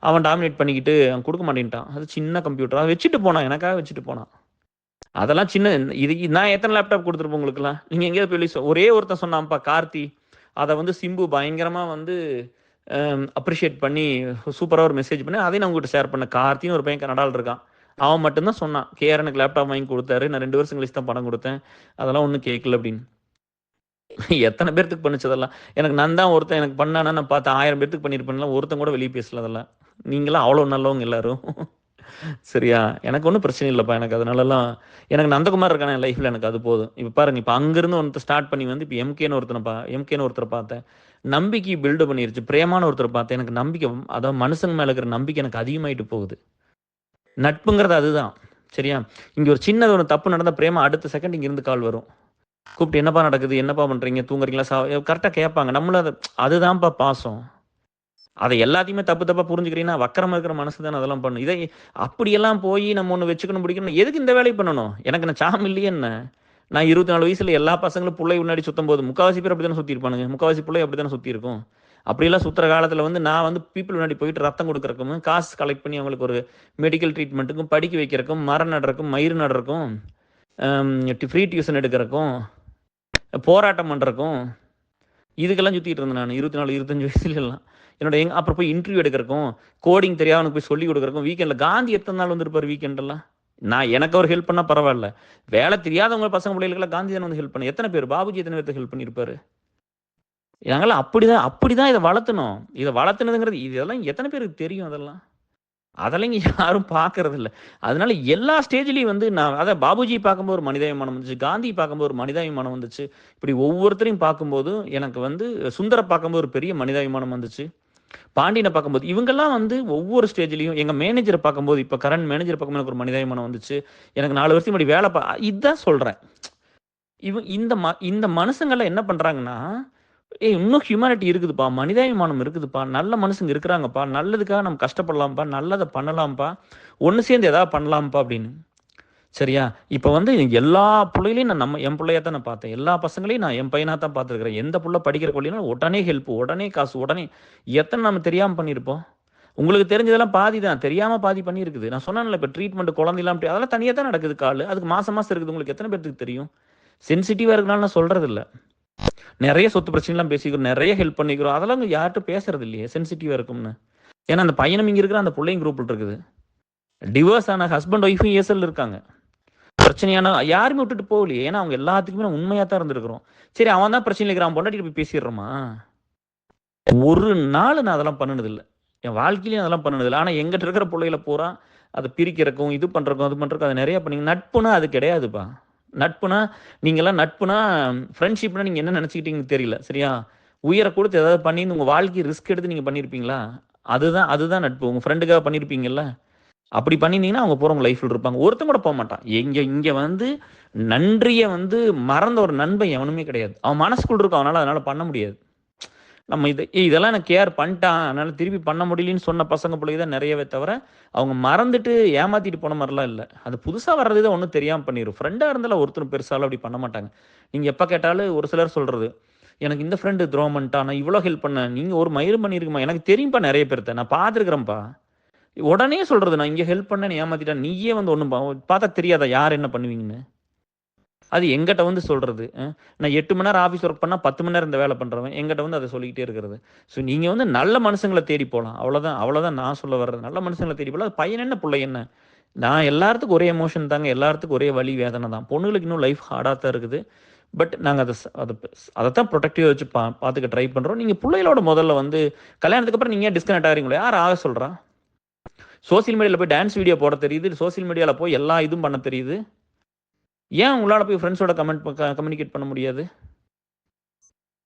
அவன் டாமினேட் பண்ணிக்கிட்டு அவன் கொடுக்க மாட்டேன்ட்டான். அது சின்ன கம்ப்யூட்டர் அதை வச்சுட்டு போனான். எனக்காக வச்சுட்டு போனான். அதெல்லாம் சின்ன இது நான் எத்தனை லேப்டாப் கொடுத்துருப்பேன் உங்களுக்குலாம்? நீங்கள் எங்கேயாவது போய் ஒரே ஒருத்தன் சொன்னான்ப்பா கார்த்தி. அதை வந்து சிம்பு பயங்கரமாக வந்து அப்ரிஷியேட் பண்ணி சூப்பராக ஒரு மெசேஜ் பண்ணி அதையும் நான் உங்கள்கிட்ட ஷேர் பண்ணேன். கார்த்தின்னு ஒரு பையன் கனடாவில் இருக்கான். அவன் மட்டும்தான் சொன்னான், கேஆர் எனக்கு லேப்டாப் வாங்கி கொடுத்தாரு, நான் 2 வருஷம் கழிச்சு தான் பணம் கொடுத்தேன், அதெல்லாம் ஒன்றும் கேட்கல அப்படின்னு. எத்தனை பேர்த்துக்கு பண்ணுச்சதெல்லாம்? எனக்கு நான் தான் ஒருத்தன் எனக்கு பண்ணானா நான் பார்த்தேன் 1000 பேர்த்துக்கு பண்ணியிருப்பேன்லாம். ஒருத்தன் கூட வெளியே பேசல. அதெல்லாம் நீங்களாம் அவ்வளோ நல்லவங்க எல்லாரும். சரியா? எனக்கு ஒன்றும் பிரச்சனை இல்லைப்பா. எனக்கு அதனாலலாம் எனக்கு நந்தகுமார் இருக்கான என் லைஃப்பில் எனக்கு அது போதும். இப்போ பாருங்க, இப்போ அங்கேருந்து ஒருத்தர் ஸ்டார்ட் பண்ணி வந்து இப்போ எம்கேன்னு ஒருத்தரை பார்த்தேன். நம்பிக்கை பில்டு பண்ணிருச்சு. பிரேமான ஒருத்தரை பார்த்தேன். எனக்கு நம்பிக்கை, அதாவது மனுஷங்க மேலே இருக்கிற நம்பிக்கை எனக்கு அதிகமாயிட்டு போகுது. நட்புங்கிறது அதுதான். சரியா? இங்க ஒரு சின்னது ஒரு தப்பு நடந்தா பிரேமா அடுத்த செகண்ட் இங்க இருந்து கால் வரும். கூப்பிட்டு என்னப்பா நடக்குது, என்னப்பா பண்றீங்க, தூங்குறீங்களா, கரெக்டா கேட்பாங்க. நம்மளும் அதுதான்ப்பா பாசம். அதை எல்லாத்தையுமே தப்பு தப்பா புரிஞ்சுக்கிறீங்கன்னா வக்கரமா இருக்கிற மனசு தானே அதெல்லாம் பண்ணும். இதை அப்படியெல்லாம் போய் நம்ம ஒன்று வச்சுக்கணும் பிடிக்கணும். எதுக்கு இந்த வேலையை பண்ணணும்? எனக்கு நான் சாம் இல்லையே என்ன? நான் 24 வயசுல எல்லா பசங்களும் பிள்ளை முன்னாடி சுத்தும் போது முக்காவாசி பேர் அப்படி தானே சுற்றி இருப்பானுங்க. முக்காவாசி பிள்ளை அப்படி தானே சுற்றி இருக்கும். அப்படியெல்லாம் சுற்றுற காலத்தில் வந்து நான் வந்து பீப்புள் முன்னாடி போயிட்டு ரத்தம் கொடுக்குறக்கும், காசு கலெக்ட் பண்ணி அவங்களுக்கு ஒரு மெடிக்கல் ட்ரீட்மெண்ட்டுக்கும், படிக்க வைக்கிறக்கும், மரம் நடுறக்கும், மயிர் நடுறக்கும், ஃப்ரீ டியூஷன் எடுக்கிறக்கும், போராட்டம் பண்ணுறக்கும், இதுக்கெல்லாம் சுற்றிட்டு இருந்தேன் நான் 24, 25 வயசுலலாம். அப்புறம் போய் இன்டர்வியூ எடுக்கிறக்கும், கோடிங் தெரியாதவனுக்கு போய் சொல்லி கொடுக்குறக்கும், வீக்கெண்டில் காந்தி எத்தனை நாள் வந்திருப்பார் வீக்கெண்டெல்லாம். நான் எனக்கு அவர் ஹெல்ப் பண்ணால் பரவாயில்ல, வேலை தெரியாதவங்க பசங்க பிள்ளைகளுக்கெல்லாம் காந்தி தான் வந்து ஹெல்ப் பண்ண. எத்தனை பேர் பாபுஜி எத்தனை பேர்த்து ஹெல்ப் பண்ணியிருப்பாரு? நாங்களாம் அப்படிதான் இதை வளர்த்தணும். இதை வளர்த்துனதுங்கிறது இதெல்லாம் எத்தனை பேருக்கு தெரியும்? அதெல்லாம் இங்கே யாரும் பார்க்கறது இல்லை. அதனால எல்லா ஸ்டேஜ்லையும் வந்து நான் அதான் பாபுஜி பார்க்கும்போது ஒரு மனிதாபிமானம் வந்துச்சு, காந்தி பார்க்கும்போது ஒரு மனிதாபிமானம் வந்துச்சு. இப்படி ஒவ்வொருத்தரையும் பார்க்கும்போது எனக்கு வந்து சுந்தர பார்க்கும்போது ஒரு பெரிய மனிதாபிமானம் வந்துச்சு. பாண்டியனை பார்க்கும்போது இவங்கெல்லாம் வந்து ஒவ்வொரு ஸ்டேஜ்லையும் எங்கள் மேனேஜரை பார்க்கும்போது, இப்போ கரண்ட் மேனேஜரை பார்க்கும்போது எனக்கு ஒரு மனிதாபிமானம் வந்துச்சு. எனக்கு 4 வருஷம் முன்னாடி வேலை இதுதான் சொல்கிறேன். இந்த மனுஷங்கள்லாம் என்ன பண்ணுறாங்கன்னா, இன்னும் ஹியூமனிட்டி இருக்குதுப்பா, மனிதாபிமானம் இருக்குதுப்பா, நல்ல மனுஷங்க இருக்கிறாங்கப்பா, நல்லதுக்காக நம்ம கஷ்டப்படலாம்ப்பா, நல்லதை பண்ணலாம்ப்பா, ஒன்று சேர்ந்து எதாவது பண்ணலாம்ப்பா அப்படின்னு. சரியா? இப்போ வந்து எல்லா பிள்ளைகளையும் நான் என் பிள்ளையா தான் நான் பார்த்தேன். எல்லா பசங்களையும் நான் என் பையனாக தான் பார்த்துருக்குறேன். எந்த பிள்ளை படிக்கிற பிள்ளைனா உடனே ஹெல்ப், உடனே காசு, உடனே எத்தனை நம்ம தெரியாமல் பண்ணியிருப்போம். உங்களுக்கு தெரிஞ்சதெல்லாம் பாதி தான், தெரியாமல் பாதி பண்ணியிருக்குது. நான் சொன்னேன்ல இப்போ ட்ரீட்மெண்ட் குழந்தைலாம் அப்படி அதெல்லாம் தனியாக தான் நடக்குது. கால் அதுக்கு மாதம் இருக்குது. உங்களுக்கு எத்தனை பேருக்கு தெரியும்? சென்சிட்டிவாக இருக்கனால நான் சொல்கிறது இல்லை. நிறைய சொத்து பிரச்சனைலாம் பேசிக்கிறோம், நிறைய ஹெல்ப் பண்ணிக்கிறோம். அதெல்லாம் யார்கிட்ட பேசுறது இல்லையே, சென்சிட்டிவாக இருக்கும்னு. ஏன்னா அந்த பையனும் இங்கே இருக்கிற, அந்த பிள்ளையும் குரூப்பில் இருக்குது. டிவோர்ஸ் ஆன ஹஸ்பண்ட் ஒய்ஃபும் ஏசல் இருக்காங்க. பிரச்சனையான யாருமே விட்டுட்டு போகலையே. ஏன்னா அவங்க எல்லாத்துக்குமே நான் உண்மையாக தான் இருந்திருக்கிறோம். சரி, அவன் தான் பிரச்சனை இருக்கிறான், பொண்டாட்டிட்டு போய் பேசிடுறோமா? ஒரு நாள் நான் அதெல்லாம் பண்ணினதில்லை. என் வாழ்க்கையிலையும் அதெல்லாம் பண்ணினதில்லை. ஆனால் எங்கிட்ட இருக்கிற பிள்ளைகளை பூரா அதை பிரிக்கிறக்கும், இது பண்ணுறக்கும், அது பண்ணுறக்கும், அது நிறையா பண்ணிங்க. நட்புனா அது கிடையாதுப்பா. நட்புனா ஃப்ரெண்ட்ஷிப்னா நீங்கள் என்ன நினச்சிக்கிட்டீங்கன்னு தெரியல. சரியா? உயிரை கொடுத்து ஏதாவது பண்ணி உங்கள் வாழ்க்கை ரிஸ்க் எடுத்து நீங்கள் பண்ணியிருப்பீங்களா? அதுதான் நட்பு. உங்கள் ஃப்ரெண்டுக்காக பண்ணியிருப்பீங்கல்ல, அப்படி பண்ணியிருந்தீங்கன்னா அவங்க போகிறவங்க லைஃப்பில் இருப்பாங்க. ஒருத்தன் கூட போக மாட்டான். இங்கே வந்து நன்றியை வந்து மறந்த ஒரு நண்பன் எவனுமே கிடையாது. அவன் மனசுக்குள்ள இருக்கும், அதனால் பண்ண முடியாது. நம்ம இதெல்லாம் எனக்கு கேர் பண்ணிட்டான், அதனால் திருப்பி பண்ண முடியலன்னு சொன்ன பசங்க பிள்ளைங்க தான் நிறையவே தவிர, அவங்க மறந்துட்டு ஏமாற்றிட்டு போன மாதிரிலாம் இல்லை. அது புதுசாக வர்றது தான் ஒன்றும் தெரியாமல் பண்ணிடும். ஃப்ரெண்டாக இருந்தாலும் ஒருத்தரும் பெருசாலும் அப்படி பண்ண மாட்டாங்க. நீங்கள் எப்போ கேட்டாலும் ஒரு சிலர் சொல்கிறது, எனக்கு இந்த ஃப்ரெண்டு துரோகம் பண்ணிட்டான், நான் இவ்வளோ ஹெல்ப் பண்ணேன், நீங்கள் ஒரு மயிறு பண்ணியிருக்குமா, எனக்கு தெரியும்ப்பா நிறைய பேர்த்த, நான் பார்த்துருக்குறேன்ப்பா. உடனே சொல்கிறது, நான் இங்கே ஹெல்ப் பண்ணேன்னு ஏமாற்றிட்டேன், நீயே வந்து ஒன்றும் பார்த்தா தெரியாதா யார் என்ன பண்ணுவீங்கன்னு. அது எங்கிட்ட வந்து சொல்கிறது, நான் 8 மணி நேரம் ஆஃபீஸ் ஒர்க் பண்ணால் 10 மணி நேரம் இந்த வேலை பண்ணுறவன் எங்கிட்ட வந்து அதை சொல்லிக்கிட்டே இருக்கிறது. ஸோ நீங்கள் வந்து நல்ல மனுஷங்களை தேடி போகலாம், அவ்வளோதான் நான் சொல்ல வர்றது. நல்ல மனுஷங்களை தேடி போகலாம். அது பையன் என்ன பிள்ளை என்ன, நான் எல்லாத்துக்கும் ஒரே எமோஷன் தாங்க, எல்லாத்துக்கும் ஒரே வலி வேதனை தான். பொண்ணுங்களுக்கு இன்னும் லைஃப் ஹார்டாக தான் இருக்குது. பட் நாங்கள் அதைத்தான் ப்ரொடெக்டிவாக வச்சு பார்த்துக்க ட்ரை பண்ணுறோம். நீங்கள் பிள்ளைகளோட முதல்ல வந்து கல்யாணத்துக்கு அப்புறம் நீங்கள் டிஸ்கனெக்ட் ஆகிறீங்களோ, யார் ஆக சொல்கிறா? சோசியல் மீடியாவில் போய் டான்ஸ் வீடியோ போட தெரியுது, சோசியல் மீடியாவில் போய் எல்லா இதுவும் பண்ண தெரியுது. ஏன் உங்களால் போய் ஃப்ரெண்ட்ஸோட கம்யூனிகேட் பண்ண முடியாது?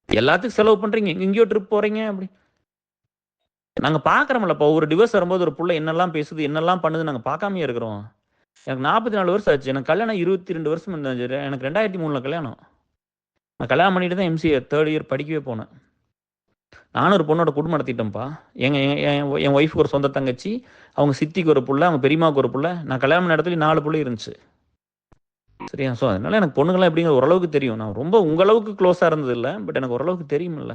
எல்லாத்துக்கும் செலவு பண்ணுறீங்க, எங்கேயோ ட்ரிப் போகிறீங்க. அப்படி நாங்கள் பார்க்குறோம்லப்பா, ஒரு டிவோர்ஸ் வரும்போது ஒரு பிள்ளை என்னெல்லாம் பேசுது, என்னெல்லாம் பண்ணுது நாங்கள் பார்க்காமையே இருக்கிறோம். எனக்கு 44 வருஷம் ஆச்சு. எனக்கு கல்யாணம் 22 வருஷம் இருந்தாச்சு. எனக்கு 2003 கல்யாணம். நான் கல்யாணம் பண்ணிட்டு தான் MCA 3rd இயர் படிக்கவே போனேன். நானும் ஒரு பொண்ணோட குடும்பம் நடத்திட்டேன்ப்பா. என் ஒய்ஃபுக்கு ஒரு சொந்த தங்கச்சி, அவங்க சித்திக்கு ஒரு புள்ள, அவங்க பெரியமாவுக்கு ஒரு புள்ள. நான் கல்யாணம் பண்ண இடத்துல 4 பிள்ளை இருந்துச்சு. சரியா? ஸோ அதனால எனக்கு பொண்ணுங்களாம் எப்படிங்கிற ஓரளவுக்கு தெரியும். நான் ரொம்ப உங்களவுக்கு க்ளோஸாக இருந்தது இல்லை, பட் எனக்கு ஓரளவுக்கு தெரியுமில்ல.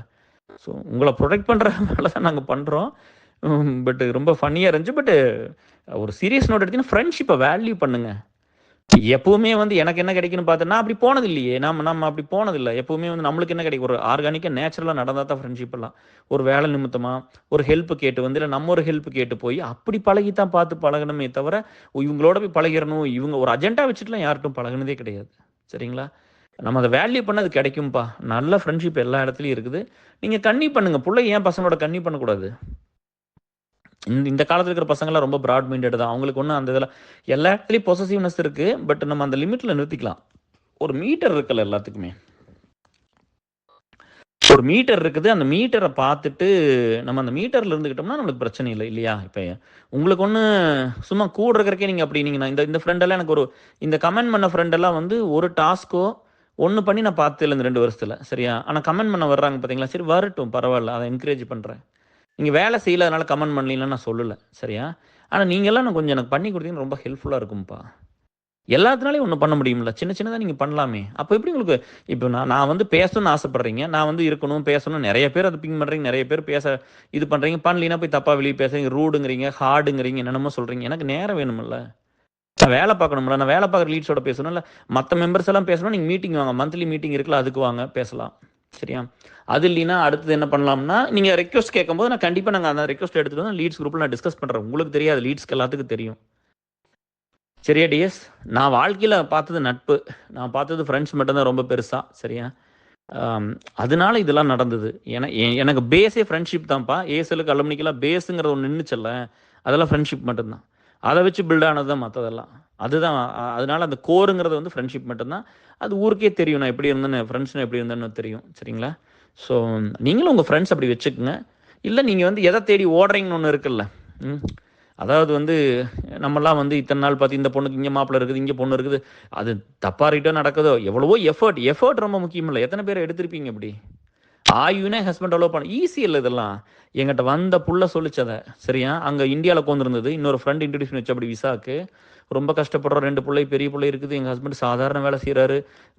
ஸோ உங்களை ப்ரொடெக்ட் பண்ணுற வேலை தான் நாங்கள் பண்ணுறோம். பட் ரொம்ப ஃபன்னியாக இருந்துச்சு. பட் ஒரு சீரியஸ் நோட் எடுத்தீங்கன்னா ஃப்ரெண்ட்ஷிப்பை வேல்யூ பண்ணுங்க. எப்பவுமே வந்து எனக்கு என்ன கிடைக்குன்னு பார்த்தா, நான் அப்படி போனது இல்லையே. நம்ம அப்படி போனதில்லை. எப்பவுமே வந்து நம்மளுக்கு என்ன கிடைக்கும், ஒரு ஆர்கானிக்காக நேச்சுரலாக நடந்தால் தான் ஃப்ரெண்ட்ஷிப் எல்லாம். ஒரு வேலை நிமித்தமாக ஒரு ஹெல்ப் கேட்டு வந்து, இல்லை நம்ம ஒரு ஹெல்ப் கேட்டு போய் அப்படி பழகித்தான் பார்த்து பழகணுமே தவிர, இவங்களோட போய் பழகிடணும், இவங்க ஒரு அஜெண்டா வச்சுட்டுலாம் யார்கிட்டும் பழகினதே கிடையாது. சரிங்களா? நம்ம அதை வேல்யூ பண்ண அது கிடைக்கும்ப்பா. நல்ல ஃப்ரெண்ட்ஷிப் எல்லா இடத்துலையும் இருக்குது. நீங்கள் கன்னி பண்ணுங்க. பிள்ளை ஏன் பசங்களோட கன்னி பண்ணக்கூடாது? இந்த காலத்தில் இருக்கிற பசங்களாம் ரொம்ப ப்ராட் மைண்டட் தான். அவங்களுக்கு ஒன்றும் அந்த இதில் எல்லா இடத்துலையும் பொசசிவ்னஸ் இருக்குது. பட் நம்ம அந்த லிமிட்டில் நிறுத்திக்கலாம். ஒரு மீட்டர் இருக்குல்ல எல்லாத்துக்குமே, ஒரு மீட்டர் இருக்குது. அந்த மீட்டரை பார்த்துட்டு நம்ம அந்த மீட்டரில் இருந்துக்கிட்டோம்னா நம்மளுக்கு பிரச்சனை இல்லை இல்லையா? இப்போ உங்களுக்கு ஒன்று சும்மா கூட இருக்கிறக்கே நீங்கள் அப்படி நீங்கள் நான் இந்த ஃப்ரெண்டெல்லாம் எனக்கு இந்த கமெண்ட் பண்ண ஃப்ரெண்டெல்லாம் வந்து ஒரு டாஸ்க்கோ ஒன்று பண்ணி நான் பார்த்ததில்லை இந்த 2 வருஷத்தில். சரியா? ஆனால் கமெண்ட் பண்ண வர்றாங்க பார்த்தீங்களா? சரி வரட்டும், பரவாயில்ல, அதை என்கரேஜ் பண்ணுறேன். நீங்கள் வேலை செய்யல, அதனால் கமெண்ட் பண்ணலாம் நான் சொல்லலை. சரியா? ஆனால் நீங்கள்லாம் நான் கொஞ்சம் எனக்கு பண்ணி கொடுத்தீங்கன்னா ரொம்ப ஹெல்ப்ஃபுல்லாக இருக்கும்ப்பா. எல்லாத்தினாலையும் ஒன்று பண்ண முடியுமில்ல, சின்ன சின்னதாக நீங்கள் பண்ணலாமே. அப்போ எப்படி உங்களுக்கு இப்போ நான் வந்து பேசணும்னு ஆசைப்பட்றீங்க, நான் வந்து இருக்கணும் பேசணும், நிறைய பேர் அதை பிங் பண்ணுறீங்க, நிறைய பேர் பேச இது பண்ணுறீங்க, பண்ணலினா போய் தப்பாக வெளியே பேசுறீங்க, ரூடுங்கிறீங்க, ஹார்டுங்கிறீங்க, என்னென்னமோ சொல்கிறீங்க. எனக்கு நேரம் வேணுமில்ல, நான் வேலை பார்க்கணும்ல, நான் வேலை பார்க்குற லீட்ஸோட பேசணும், இல்லை மற்ற மெம்பர்ஸ் எல்லாம் பேசணும். நீங்கள் மீட்டிங் வாங்க, மந்த்லி மீட்டிங் இருக்குல்ல, அதுக்கு வாங்க பேசலாம். சரியா? அது இல்லைன்னா அடுத்தது என்ன பண்ணலாம்னா, நீங்கள் ரெக்வஸ்ட் கேட்கும்போது நான் கண்டிப்பாக நாங்கள் அந்த ரெக்வஸ்ட் எடுத்துகிட்டு வந்து லீட்ஸ் குரூப்பில் நான் டிஸ்கஸ் பண்ணுறேன். உங்களுக்கு தெரியாது, லீட்ஸ்க்கு எல்லாத்துக்கும் தெரியும். சரியா டிஎஸ்? நான் வாழ்க்கையில் பார்த்தது நட்பு, நான் பார்த்தது ஃப்ரெண்ட்ஸ் மட்டும்தான் ரொம்ப பெருசாக. சரியா? அதனால இதெல்லாம் நடந்தது. எனக்கு பேஸே ஃப்ரெண்ட்ஷிப் தான்ப்பா. ஏஎஸ்எலுக்கு அலுமினிக்கெல்லாம் பேஸுங்கிறது ஒன்று நின்றுச்சல்ல, அதெல்லாம் ஃப்ரெண்ட்ஷிப் மட்டும்தான். அதை வச்சு பில்ட் ஆனது தான் மற்றதெல்லாம். அதுதான். அதனால அந்த கோருங்கிறது வந்து ஃப்ரெண்ட்ஷிப் மட்டும்தான். அது ஊருக்கே தெரியும் நான் எப்படி இருந்தேன்னு, ஃப்ரெண்ட்ஸ்னு எப்படி இருந்தேன்னு தெரியும். சரிங்களா? ஸோ நீங்களும் உங்கள் ஃப்ரெண்ட்ஸ் அப்படி வச்சுக்கோங்க. இல்லை நீங்கள் வந்து எதை தேடி ஓடுறீங்கன்னு ஒன்று இருக்குல்ல. அதாவது வந்து நம்மலாம் வந்து இத்தனை நாள் பார்த்து இந்த பொண்ணுக்கு இங்கே மாப்பிள்ளை இருக்குது, இங்கே பொண்ணு இருக்குது, அது தப்பாக ரைட்டாக நடக்குதோ, எவ்வளவோ எஃபர்ட் ரொம்ப முக்கியம் இல்லை. எத்தனை பேர் எடுத்திருப்பீங்க அப்படி? ஆயுனே ஹஸ்பண்ட் டெவலப் பண்ண ஈஸி இல்லை இதெல்லாம். எங்கிட்ட வந்த புள்ள சொல்லிச்சதை. சரியா? அங்கே இந்தியாவில் உட்காந்துருந்தது, இன்னொரு ஃப்ரெண்ட் இன்ட்ரடியூஸ் வச்சு அப்படி விசாக்கு. ரொம்ப கஷ்டப்படுறோம், 2 பிள்ளை, பெரிய பிள்ளை இருக்குது, எங்கள் ஹஸ்பண்ட் சாதாரண வேலை செய்கிறாரு,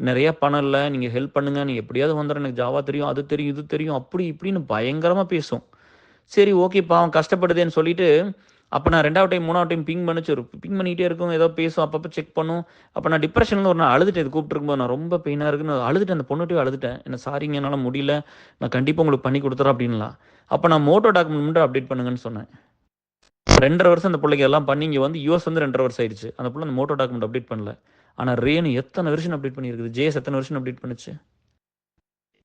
நிறைய பணம் இல்லை, நீங்கள் ஹெல்ப் பண்ணுங்கள், நீங்கள் எப்படியாவது வந்துடுற, எனக்கு ஜாவா தெரியும், அது தெரியும், இது தெரியும், அப்படி இப்படின்னு பயங்கரமாக பேசும். சரி ஓகேப்பா, அவன் கஷ்டப்படுதேன்னு சொல்லிட்டு அப்போ நான் 2வது டைம் 3வது டைம் பிங் பண்ணிகிட்டே இருக்கும், ஏதோ பேசும், அப்பப்போ செக் பண்ணும். அப்போ நான் டிப்ரெஷனில் ஒரு நாள் அழுதுட்டேன். இது கூப்பிட்டுருக்கும்போது நான் ரொம்ப பெயினாக இருக்குன்னு அழுதுட்டேன். அந்த பொண்ணுகிட்டே அழுதுட்டேன். என்ன சாரிங்க, என்னால் முடியல, நான் கண்டிப்பாக உங்களுக்கு பண்ணி கொடுத்துறேன் அப்படின்லாம். அப்போ நான் மோட்டோ டாக்குமெண்ட் மட்டும் அப்டேட் பண்ணுங்கன்னு சொன்னேன். 2.5 வருஷம் அந்த பிள்ளைக்கு எல்லாம் பண்ணி இங்கே வந்து யூஎஸ் வந்து 2.5 வருஷம் ஆயிடுச்சு. அந்த பிள்ளை அந்த மோட்டோ டாக்குமெண்ட் அப்டேட் பண்ணல. ஆனால் ரேனு எத்தனை வருஷம் அப்டேட் பண்ணியிருக்குது, ஜேஎஸ் எத்தனை வருஷம் அப்டேட் பண்ணுச்சு.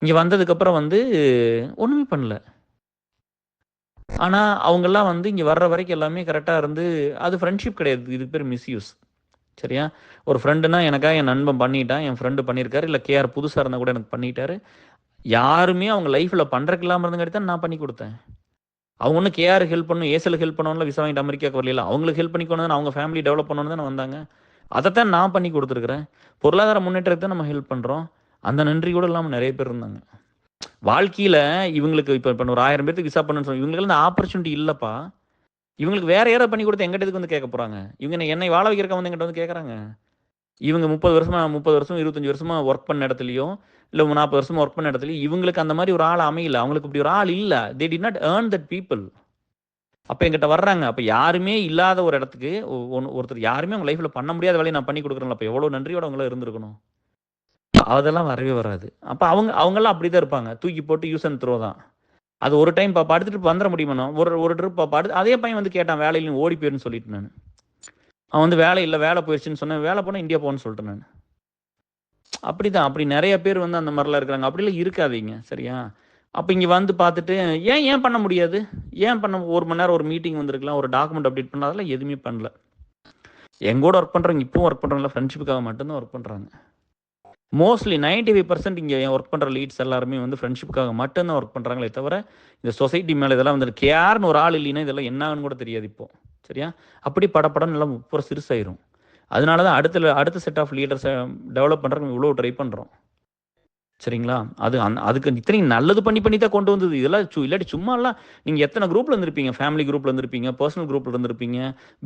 இங்கே வந்ததுக்கப்புறம் வந்து ஒன்றுமே பண்ணல. ஆனால் அவங்கெல்லாம் வந்து இங்கே வர்ற வரைக்கும் எல்லாமே கரெக்டாக இருந்து, அது ஃப்ரெண்ட்ஷிப் கிடையாது, இதுக்கு பேர் மிஸ்யூஸ். சரியா? ஒரு ஃப்ரெண்டுனா எனக்காக என் நண்பன் பண்ணிட்டான், என் ஃப்ரெண்டு பண்ணியிருக்காரு, இல்லை கேஆர் புதுசாக இருந்தால் கூட எனக்கு பண்ணிட்டாரு. யாருமே அவங்க லைஃப்பில் பண்ணுறக்கு இல்லாமல் இருந்தங்காட்டி தான் நான் பண்ணி கொடுத்தேன். அவங்க ஒன்றும் கேஆருக்கு ஹெல்ப் பண்ணணும், ஏசலுக்கு ஹெல்ப் பண்ணணும்ல, விசா வாங்கிட்டு அமெரிக்காவுக்கு வரல. அவங்களுக்கு ஹெல்ப் பண்ணிக்கணும், அவங்க ஃபேமிலி டெவலப் பண்ணணும் தானே வந்தாங்க. அதைத்தான் நான் பண்ணி கொடுத்துருக்குறேன். பொருளாதார முன்னேற்றத்தை நம்ம ஹெல்ப் பண்ணுறோம். அந்த நன்றி கூட இல்லாமல் நிறைய பேர் இருந்தாங்க. வாழ்க்கையில் இவங்களுக்கு இப்போ ஒரு 1000 பேருக்கு விசா பண்ணுன்னு சொல்லி இவங்களுக்கு இந்த ஆப்பர்ச்சுனிட்டி இல்லைப்பா. இவங்களுக்கு வேற யாராவது பண்ணி கொடுத்து எங்கிட்ட வந்து கேட்க போகிறாங்க. இவங்க என்னை வாழ வைக்கிறக்க வந்து எங்கிட்ட வந்து கேட்குறாங்க. இவங்க 30 வருஷம் 25 வருஷமா ஒர்க் பண்ண இடத்துலையும் இல்லை 40 வருஷமா ஒர்க் பண்ண இடத்துலையும் இவங்களுக்கு அந்த மாதிரி ஒரு ஆள் அமையல. அவங்களுக்கு இப்படி ஒரு ஆள் இல்லை. They did not earn that people. அப்போ எங்கிட்ட வர்றாங்க. அப்போ யாருமே இல்லாத ஒரு இடத்துக்கு ஒருத்தர் யாருமே உங்கள் லைஃப்பில் பண்ண முடியாத வேலையை நான் பண்ணி கொடுக்குறேன். அப்போ எவ்வளோ நன்றியோட அவங்கள இருந்திருக்கணும். அதெல்லாம் வரவே வராது. அப்போ அவங்கெல்லாம் அப்படி தான் இருப்பாங்க. தூக்கி போட்டு யூஸ் அண்ட் த்ரோ தான். அது ஒரு டைம் பாப்பா அடுத்துட்டு வந்துட முடியுமா? ஒரு ட்ரிப் பாப்பா அடுத்து அதே பையன் வந்து கேட்டான் வேலையிலும் ஓடி போயிருன்னு சொல்லிட்டு நான். அவன் வந்து வேலை இல்லை வேலை போயிடுச்சுன்னு சொன்னேன். வேலை போனால் இந்தியா போகணும்னு சொல்லிட்டேன் நான். அப்படிதான். அப்படி நிறைய பேர் வந்து அந்த மாதிரிலாம் இருக்கிறாங்க. அப்படிலாம் இருக்காதீங்க, சரியா? அப்போ இங்கே வந்து பார்த்துட்டு ஏன் பண்ண முடியாது? ஏன் பண்ண 1 மணி நேரம் ஒரு மீட்டிங் வந்திருக்கலாம், ஒரு டாக்குமெண்ட் அப்டேட் பண்ண, அதெல்லாம் எதுவுமே பண்ணல. எங்கூட ஒர்க் பண்ணுறவங்க இப்பவும் ஒர்க் பண்ணுறாங்களா, ஃப்ரெண்ட்ஷிப்புக்காக மட்டும்தான் ஒர்க் பண்ணுறாங்க. மோஸ்ட்லி 95% இங்கே ஒர்க் பண்ணுற லீட்ஸ் எல்லாருமே வந்து ஃப்ரெண்ட்ஷிப்புக்காக மட்டும்தான் ஒர்க் பண்ணுறாங்களே தவிர இந்த சொசைட்டி மேலே இதெல்லாம் வந்து கேர்னு ஒரு ஆள் இல்லைன்னா இதெல்லாம் என்னன்னு கூட தெரியாது இப்போ, சரியா? அப்படி படப்படம் எல்லாம் பூரா சிறுசாயிரும். அதனால தான் அடுத்த செட் ஆஃப் லீடர்ஸை டெவலப் பண்ணுறதுக்கு இவ்வளோ ட்ரை பண்ணுறோம், சரிங்களா? அதுக்கு இத்தனையும் நல்லது பண்ணி தான் கொண்டு வந்தது. இதெல்லாம் இல்லாட்டி சும்மாலாம் நீங்கள் எத்தனை குரூப்பில் இருந்திருப்பீங்க, ஃபேமிலி குரூப்பில் இருந்திருப்பீங்க, பர்சனல் குரூப்பில் இருந்திருப்பீங்க,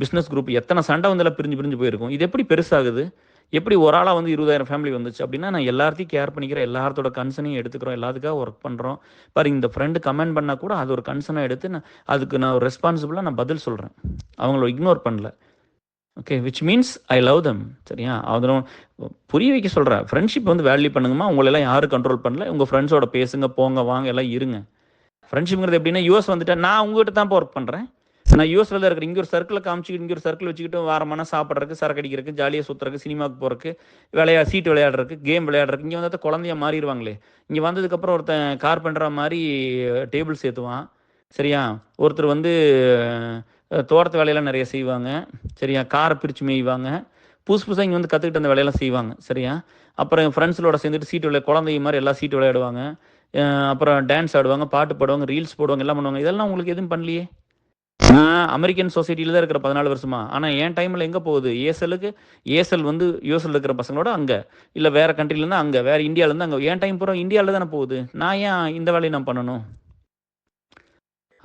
பிஸ்னஸ் குரூப், எத்தனை சண்டை வந்து எல்லாம் பிரிஞ்சு போயிருக்கும். இது எப்படி பெருசாகுது? எப்படி ஒரு ஆளாக வந்து 20,000 ஃபேமிலி வந்துச்சு அப்படின்னா, நான் எல்லாத்தையும் கேர் பண்ணிக்கிறேன், எல்லாத்தோட கன்சர்னையும் எடுத்துக்கிறோம், எல்லாத்துக்காக ஒர்க் பண்ணுறோம். பாரு இந்த ஃப்ரெண்டு கமெண்ட் பண்ணால் கூட அது ஒரு கன்சர்னாக எடுத்து அதுக்கு நான் ஒரு ரெஸ்பான்சிபிளாக நான் பதில் சொல்கிறேன். அவங்கள இக்னோர் பண்ணல. Okay, which means I love தம், சரியா? அதில் புரிய வைக்க சொல்கிறேன். ஃப்ரெண்ட்ஷிப் வந்து வேல்யூ பண்ணுங்கம்மா. உங்களெல்லாம் யாரும் கண்ட்ரோல் பண்ணல. உங்கள் ஃப்ரெண்ட்ஸோட பேசுங்க, போங்க, வாங்க, எல்லாம் இருங்க. ஃப்ரெண்ட்ஷிப்ங்கிறது எப்படின்னா, யூஎஸ் வந்துட்டேன், நான் உங்ககிட்ட தான் ஒர்க் பண்ணுறேன். நான் யூஎஸ்ல தான் இருக்கிறேன். இங்கே ஒரு சர்க்கிளை காமிச்சிக்கிட்டு இங்கே ஒரு சர்க்கிள் வச்சுக்கிட்டு வாரமான சாப்பிட்றதுக்கு, சரக்கு அடிக்கிறதுக்கு, ஜாலியாக சுற்றுறதுக்கு, சினிமாவுக்கு போகிறதுக்கு, சீட்டு விளையாடுறதுக்கு, கேம் விளையாடுறதுக்கு. இங்கே வந்து குழந்தைய மாறிடுவாங்களே. இங்கே வந்ததுக்கப்புறம் ஒருத்தன் கார்பெண்டரா மாதிரி டேபிள் சேர்த்துவான், சரியா? ஒருத்தர் வந்து தோட்டத்து வேலையெல்லாம் நிறைய செய்வாங்க, சரியா? காரை பிரித்து மேய்வாங்க. புதுசாக இங்கே வந்து கற்றுக்கிட்டு அந்த வேலையெல்லாம் செய்வாங்க, சரியா? அப்புறம் என் ஃப்ரெண்ட்ஸோட சேர்ந்துட்டு சீட்டு விளையாட குழந்தைய மாதிரி எல்லாம் சீட்டு விளையாடுவாங்க. அப்புறம் டான்ஸ் ஆடுவாங்க, பாட்டு பாடுவாங்க, ரீல்ஸ் போடுவாங்க, எல்லாம் பண்ணுவாங்க. இதெல்லாம் உங்களுக்கு எதுவும் பண்ணலையே. நான் அமெரிக்கன் சொசைட்டியில் தான் இருக்கிற 14 வருஷமா. ஆனால் என் டைமில் எங்கே போகுது? ஏசல் வந்து யூஎஸ்எல் இருக்கிற பசங்களோட அங்கே, இல்லை வேறு கண்ட்ரிலேருந்து அங்கே, வேறு இந்தியாவிலேருந்து அங்கே. என் டைம் பூரா இந்தியாவில் தானே போகுது. நான் ஏன் இந்த வேலையை நான் பண்ணணும்?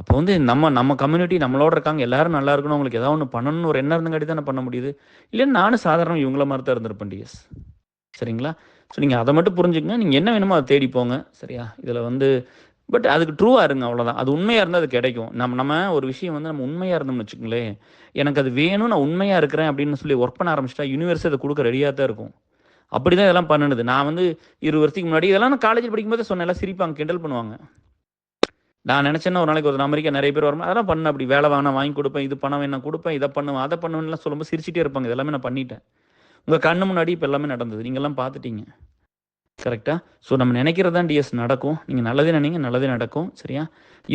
அப்போ வந்து நம்ம கம்யூனிட்டி நம்மளோட இருக்காங்க, எல்லாரும் நல்லா இருக்கணும், அவங்களுக்கு ஏதாவது ஒன்று பண்ணணும்னு ஒரு எண்ணம் இருந்தங்காட்டி தானே பண்ண முடியுது. இல்லைன்னு நானும் சாதாரண இவங்கள மாதிரி தான் இருந்திருப்பேன் டிஎஸ், சரிங்களா? ஸோ நீங்கள் அதை மட்டும் புரிஞ்சுக்கங்க. நீங்கள் என்ன வேணுமோ அதை தேடி போங்க, சரியா? இதில் வந்து பட் அதுக்கு ட்ரூவாக இருங்க, அவ்வளோதான். அது உண்மையாக இருந்தால் அது கிடைக்கும். நம்ம ஒரு விஷயம் வந்து நம்ம உண்மையாக இருந்தோம்னு வச்சுக்கோங்களேன், எனக்கு அது வேணும், நான் உண்மையாக இருக்கிறேன் அப்படின்னு சொல்லி ஒர்க் பண்ண ஆரம்பிச்சிட்டா யூனிவர்ஸ் அதை கொடுக்க ரெடியாக தான் இருக்கும். அப்படி தான் இதெல்லாம் பண்ணுது. நான் வந்து 20 வருஷத்துக்கு முன்னாடி இதெல்லாம் நான் காலேஜில் படிக்கும்போது சொன்னேன், எல்லாம் சிரிப்பாங்க, கிண்டல் பண்ணுவாங்க. நான் நினச்சேன்னா ஒரு நாளைக்கு ஒரு அமெரிக்கா நிறைய பேர் வரும், அதெல்லாம் பண்ண அப்படி வேலை வாங்க வாங்கி கொடுப்பேன், இது பணம் வேணும் கொடுப்பேன், இதை பண்ணுவேன், அதை பண்ணுவேன்லாம் சொல்லும்போது சிரிச்சிட்டே இருப்பாங்க. இதெல்லாமே நான் பண்ணிட்டேன். உங்கள் கண்ணு முன்னாடி இப்போ எல்லாமே நடந்தது, நீங்கள்லாம் பார்த்துட்டீங்க, கரெக்டாக? ஸோ நம்ம நினைக்கிறது தான் டிஎஸ் நடக்கும். நீங்கள் நல்லதே நினைங்க, நல்லதே நடக்கும், சரியா?